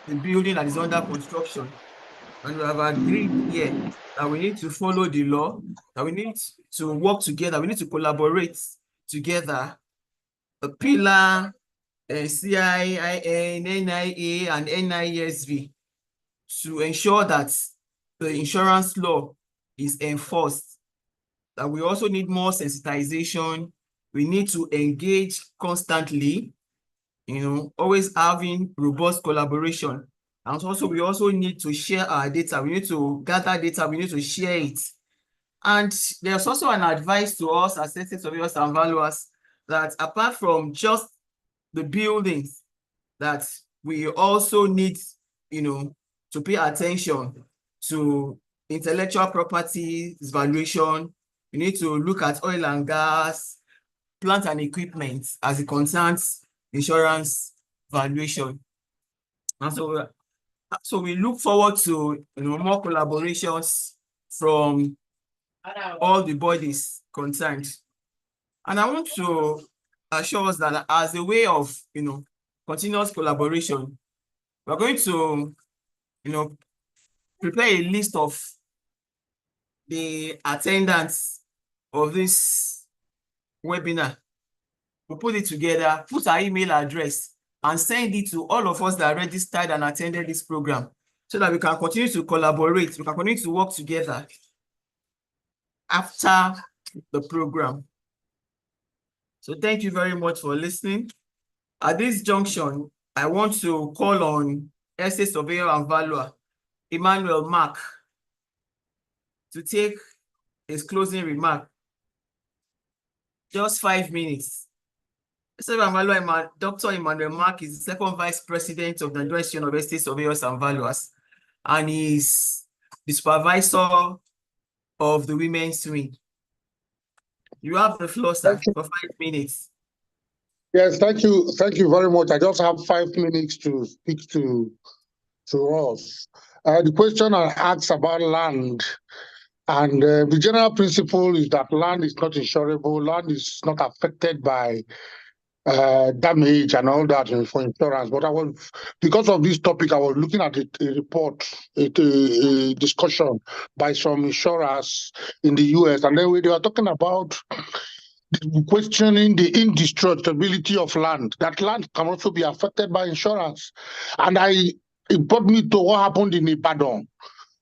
the building that is under construction. And we have agreed here that we need to follow the law, that we need to work together, we need to collaborate together. The Pila, CIIN, NIA, and Niesv, to ensure that the insurance law is enforced. That we also need more sensitization. We need to engage constantly, always having robust collaboration. And also, we also need to share our data. We need to gather data. We need to share it. And there's also an advice to us as estate surveyors and valuers that apart from just the buildings, that we also need, to pay attention to intellectual property valuation. We need to look at oil and gas, plant and equipment as it concerns insurance valuation. And so we look forward to more collaborations from all the bodies concerned. And I want to assure us that as a way of continuous collaboration, we're going to prepare a list of the attendants of this webinar. We'll put it together, put our email address, and send it to all of us that registered and attended this program, so that we can continue to collaborate, we can continue to work together after the program. So thank you very much for listening. At this junction, I want to call on estate surveyor and valuer Emmanuel Mark to take his closing remark. Just 5 minutes. Dr. Emmanuel Mark is the second vice president of the Nigerian Institute of Estate Surveyors and Valuers, and is the supervisor of the women's wing. You have the floor, sir, for 5 minutes. Yes, thank you. Thank you very much. I just have 5 minutes to speak to us. The question I asked about land, and the general principle is that land is not insurable. Land is not affected by damage and all that for insurance. But because of this topic, I was looking at a report, a discussion by some insurers in the US, and then they were talking about questioning the indestructibility of land. That land can also be affected by insurance. And it brought me to what happened in Ibadan,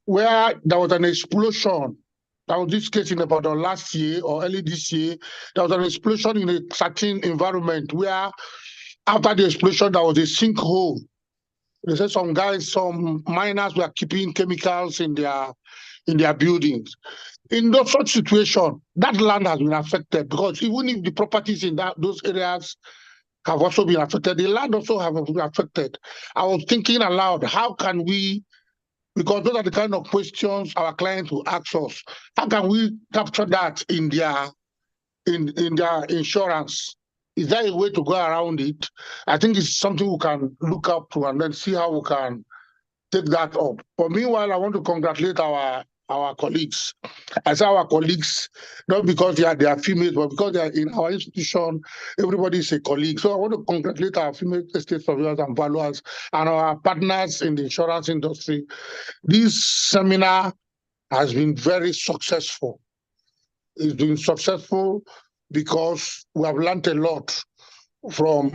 where there was an explosion. That was this case in Ibadan last year or early this year. There was an explosion in a certain environment where after the explosion, there was a sinkhole. They said some miners were keeping chemicals in their buildings. In such situation, that land has been affected, because even if the properties in those areas have also been affected, the land also have been affected. I was thinking aloud, how can we, because those are the kind of questions our clients will ask us, how can we capture that in their insurance? Is there a way to go around it? I think it's something we can look up to and then see how we can take that up. But meanwhile, I want to congratulate our colleagues. I say our colleagues, not because they are females, but because they are in our institution, everybody is a colleague. So I want to congratulate our female estate surveyors and valuers and our partners in the insurance industry. This seminar has been very successful. It's been successful because we have learned a lot from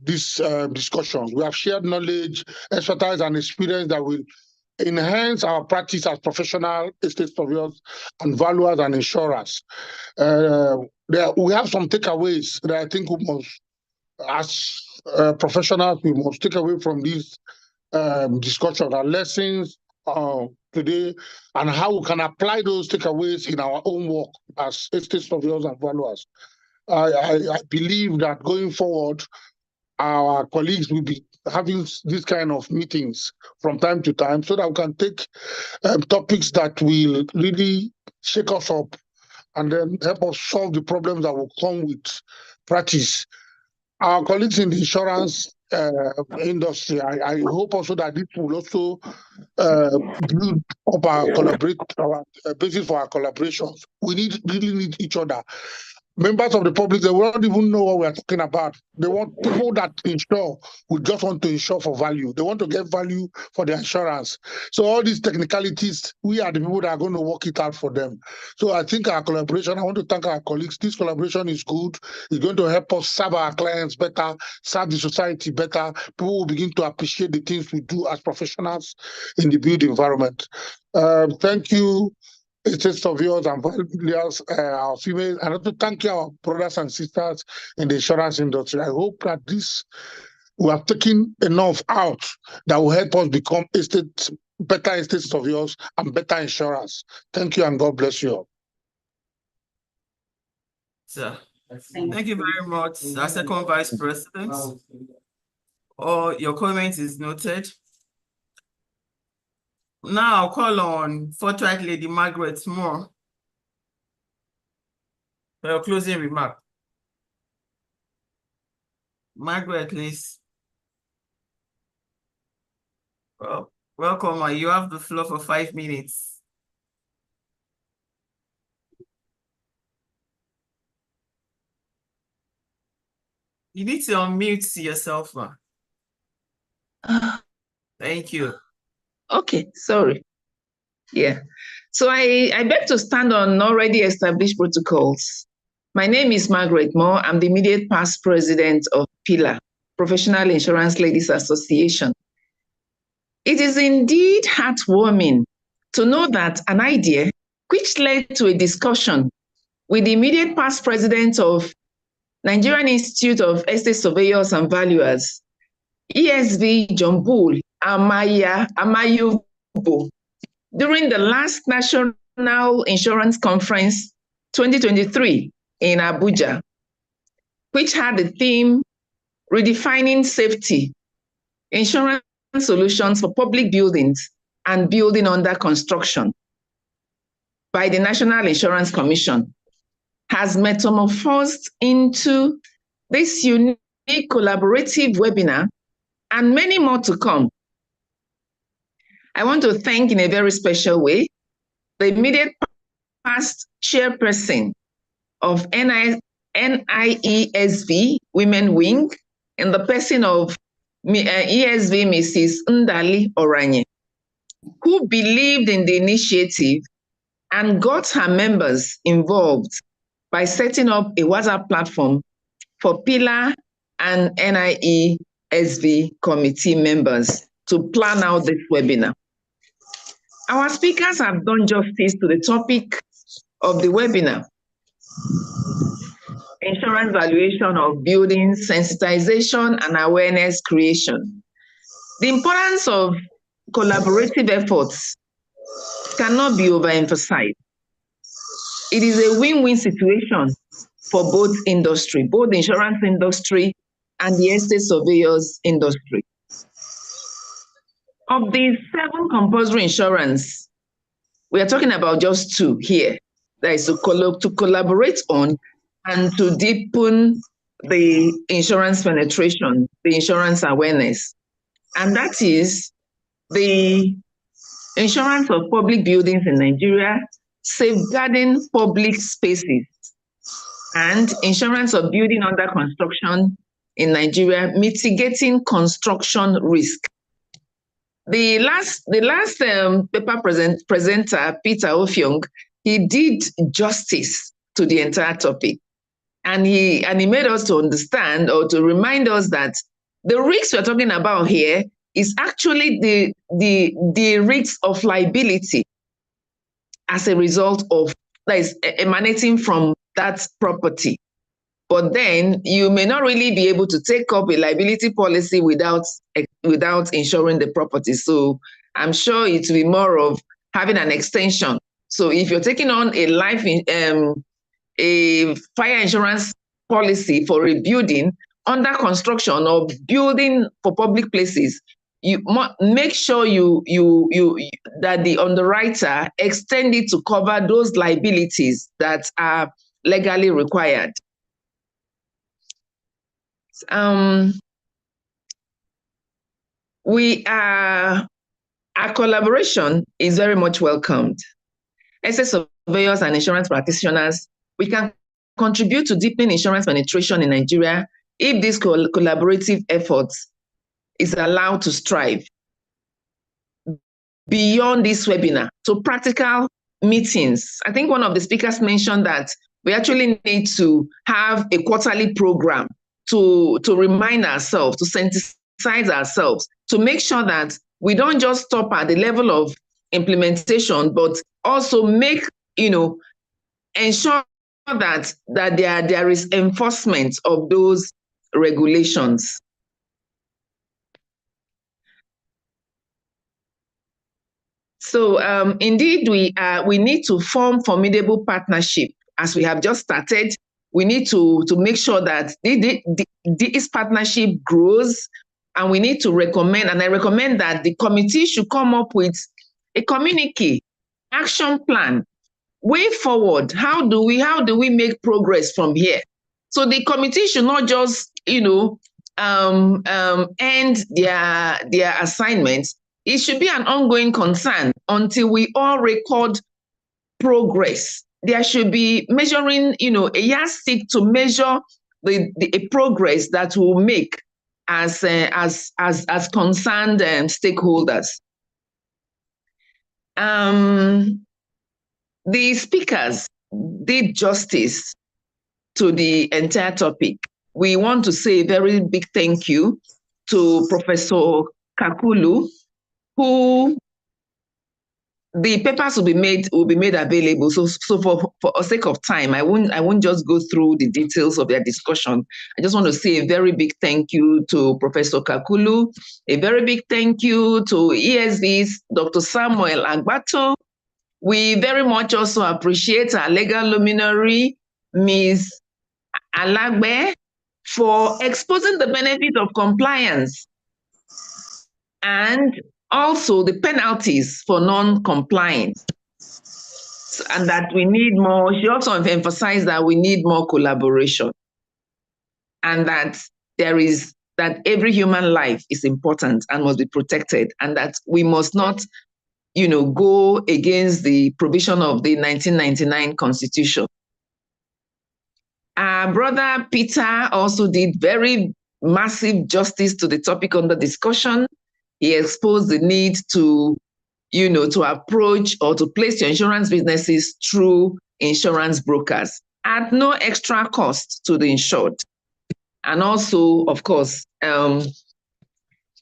these discussions. We have shared knowledge, expertise, and experience that will enhance our practice as professional estate surveyors and valuers and insurers. We have some takeaways that I think we must, as professionals, we must take away from this discussion and lessons today, and how we can apply those takeaways in our own work as estate surveyors and valuers. I believe that going forward, our colleagues will be having this kind of meetings from time to time so that we can take topics that will really shake us up and then help us solve the problems that will come with practice. Our colleagues in the insurance industry, I hope also that this will also build up our basis for our collaborations. We really need each other. Members of the public, they won't even know what we're talking about. They want people that insure, we just want to insure for value. They want to get value for their insurance. So all these technicalities, we are the people that are going to work it out for them. So I think our collaboration, I want to thank our colleagues. This collaboration is good. It's going to help us serve our clients better, serve the society better. People will begin to appreciate the things we do as professionals in the built environment. Thank you, estate surveyors and valuers, our females, and also thank you, our brothers and sisters in the insurance industry. I hope that we have taken enough out that will help us become better estate surveyors and better insurers. Thank you, and God bless you all. Sir, thank you very much, our second vice president. Your comment is noted. Now I'll call on forthright Lady Margaret Moore for your closing remark. Margaret, please. Well, welcome. You have the floor for 5 minutes. You need to unmute yourself, ma. Thank you. Okay, sorry. Yeah. So I beg to stand on already established protocols. My name is Margaret Moore. I'm the immediate past president of Pila, Professional Insurance Ladies Association. It is indeed heartwarming to know that an idea which led to a discussion with the immediate past president of Nigerian Institute of Estate Surveyors and Valuers, ESV Jombul Amayubo, during the last National Insurance Conference 2023 in Abuja, which had the theme Redefining Safety, Insurance Solutions for Public Buildings and Building Under Construction by the National Insurance Commission, has metamorphosed into this unique collaborative webinar and many more to come. I want to thank in a very special way the immediate past chairperson of NIESV Women Wing in the person of ESV Mrs. Ndali Oranye, who believed in the initiative and got her members involved by setting up a WhatsApp platform for Pila and NIESV committee members to plan out this webinar. Our speakers have done justice to the topic of the webinar: insurance valuation of buildings, sensitization and awareness creation. The importance of collaborative efforts cannot be overemphasized. It is a win-win situation for both industry, both the insurance industry and the estate surveyors industry. Of the 7 compulsory insurance, we are talking about just 2 here. That is to collaborate on and to deepen the insurance penetration, the insurance awareness, and that is the insurance of public buildings in Nigeria, safeguarding public spaces, and insurance of building under construction in Nigeria, mitigating construction risk. The last paper presenter, Peter Offiong, he did justice to the entire topic. And he made us to understand or to remind us that the risks we're talking about here is actually the risks of liability as a result of that is emanating from that property. But then you may not really be able to take up a liability policy without insuring the property. So I'm sure it will be more of having an extension. So if you're taking on a fire insurance policy for a building under construction or building for public places, you make sure that the underwriter extend it to cover those liabilities that are legally required. Our collaboration is very much welcomed. As surveyors and insurance practitioners, we can contribute to deepening insurance penetration in Nigeria if this collaborative efforts is allowed to strive beyond this webinar to practical meetings. I think one of the speakers mentioned that we actually need to have a quarterly program to remind ourselves, to sensitize ourselves, to make sure that we don't just stop at the level of implementation, but also ensure that there is enforcement of those regulations. So indeed, we need to form formidable partnership. As we have just started, we need to make sure that this partnership grows, and we need to recommend, and I recommend that the committee should come up with a communique, action plan, way forward. How do we make progress from here? So the committee should not just end their assignments. It should be an ongoing concern until we all record progress. There should be measuring, a yardstick to measure the progress that we'll make as concerned stakeholders. The speakers did justice to the entire topic. We want to say a very big thank you to Professor Kakulu, who the papers will be made available. So for sake of time, I won't just go through the details of their discussion. I just want to say a very big thank you to Professor Kakulu, a very big thank you to ESV's Dr. Samuel Agbato. We very much also appreciate our legal luminary, Ms. Alagbe, for exposing the benefit of compliance and also the penalties for non-compliance, and that we need more. She also emphasized that we need more collaboration, and that that every human life is important and must be protected, and that we must not go against the provision of the 1999 Constitution. Our brother Peter also did very massive justice to the topic under discussion. He exposed the need to approach or to place your insurance businesses through insurance brokers at no extra cost to the insured. And also, of course, the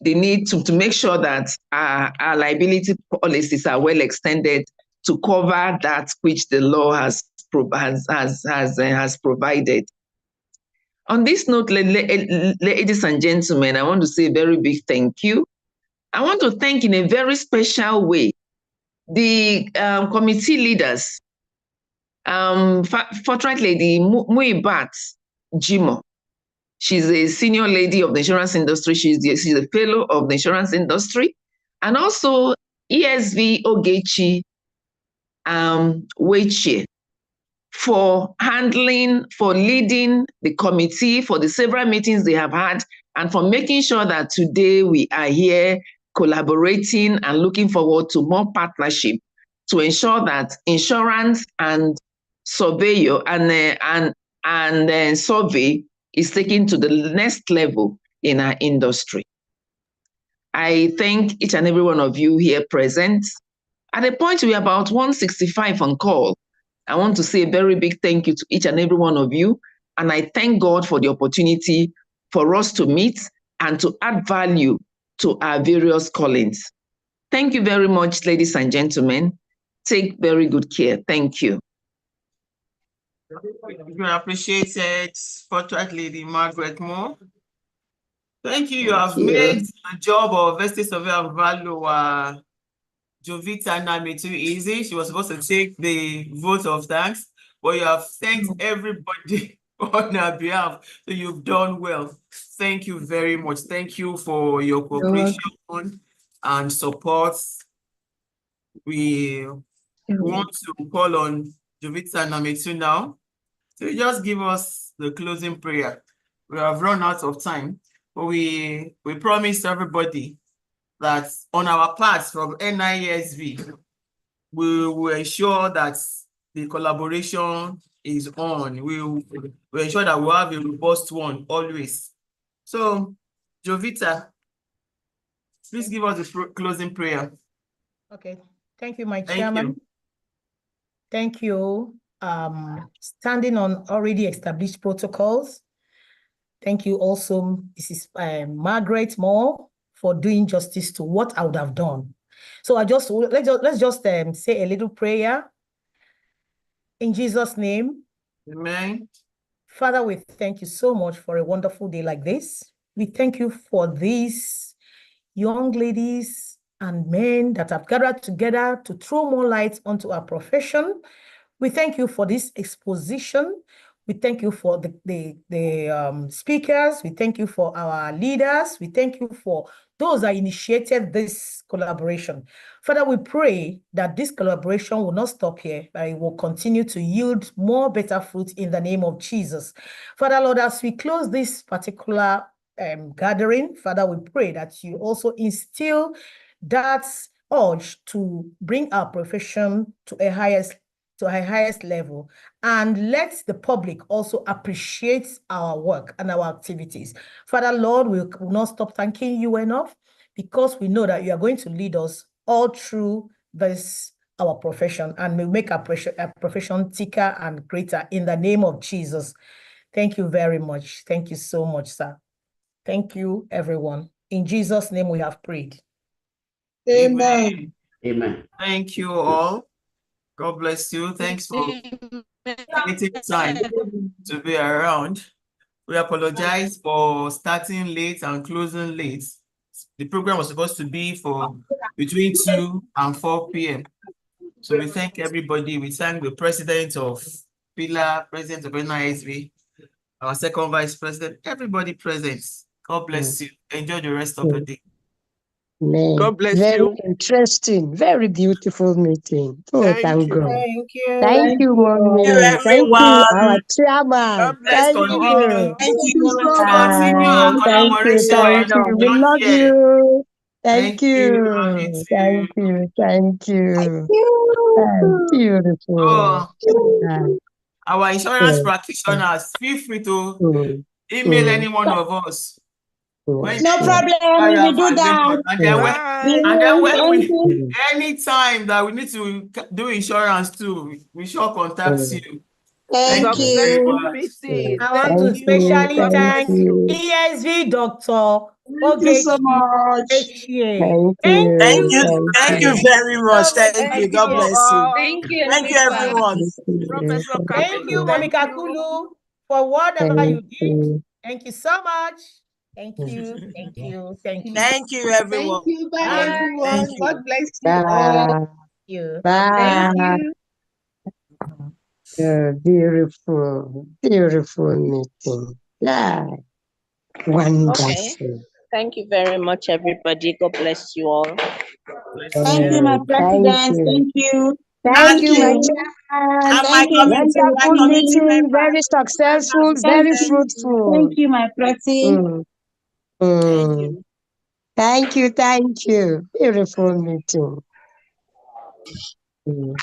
need to make sure that our liability policies are well extended to cover that which the law has provided. On this note, ladies and gentlemen, I want to say a very big thank you. I want to thank in a very special way the committee leaders. Fortunately, the Muibat Jimo. She's a senior lady of the insurance industry. She's a fellow of the insurance industry. And also ESV Ogechi Weche for leading the committee, for the several meetings they have had, and for making sure that today we are here collaborating and looking forward to more partnership to ensure that insurance and surveyor and survey is taken to the next level in our industry. I thank each and every one of you here present. At the point we're about 165 on call, I want to say a very big thank you to each and every one of you. And I thank God for the opportunity for us to meet and to add value to our various callings. Thank you very much, ladies and gentlemen. Take very good care. Thank you. We appreciate it, Fortune Lady Margaret Moore. Thank you. You have made the job of Estate Surveyor of Value Jovita Nami too easy. She was supposed to take the vote of thanks, but you have thanked everybody on her behalf. So you've done well. Thank you very much. Thank you for your cooperation and support. We want to call on Jovita Namitu now. So just give us the closing prayer. We have run out of time, but we promised everybody that on our part from Niesv, we will ensure that the collaboration is on. We'll ensure that we have a robust one always. So, Jovita, please give us the closing prayer. Okay, thank you, my chairman. Thank you. Standing on already established protocols. Thank you also, Mrs. Margaret Moore, for doing justice to what I would have done. So let's just say a little prayer. In Jesus' name. Amen. Father, we thank you so much for a wonderful day like this. We thank you for these young ladies and men that have gathered together to throw more light onto our profession. We thank you for this exposition. We thank you for the speakers. We thank you for our leaders. We thank you for those that initiated this collaboration. Father, we pray that this collaboration will not stop here, but it will continue to yield more better fruit in the name of Jesus. Father, Lord, as we close this particular gathering, Father, we pray that you also instill that urge to bring our profession to a highest level, and let the public also appreciate our work and our activities. Father, Lord, we will not stop thanking you enough, because we know that you are going to lead us all through this, our profession, and we make our profession thicker and greater in the name of Jesus. Thank you very much. Thank you so much, sir. Thank you, everyone. In Jesus' name we have prayed. Amen. Amen. Thank you all. God bless you. Thanks for taking time to be around. We apologize for starting late and closing late. The program was supposed to be for between 2 and 4 p.m. So we thank everybody. We thank the president of Pila, president of Niesv, our second vice president, everybody present. God bless you. Enjoy the rest of the day. God bless you. Very interesting, very beautiful meeting. Oh, thank God. Thank you. Thank you, Mommy. Thank you, our chairman. Let's Thank continue. you. Thank you. Continue our collaboration. Thank you. We love you. Thank you. Thank you. Thank you. Beautiful. Our insurance practitioners, feel free to email any one of us. No problem, we will do that. And then when we, anytime that we need to do insurance too, we shall contact you. Thank you. I want to especially thank ESV Dr. Thank you so much. Thank you. Thank you very much. Thank you. God bless you. Thank you. Thank you, everyone. Professor Thank you, Mommy Kakulu, for whatever you did. Thank you so much. Thank you. Thank you. Thank you. Thank you, everyone. Thank you. Bye, everyone. Thank you. God bless you all. Bye. Thank you. Beautiful, beautiful meeting. Yeah, wonderful. Okay. Thank you very much, everybody. God bless you all. Thank you, my president. Thank you. Thank you, my you. chairman. And my Wonderful committee meeting, members. very successful, very fruitful. Thank you, my presi. Mm, mm. Thank you, thank you. Beautiful meeting. Mm.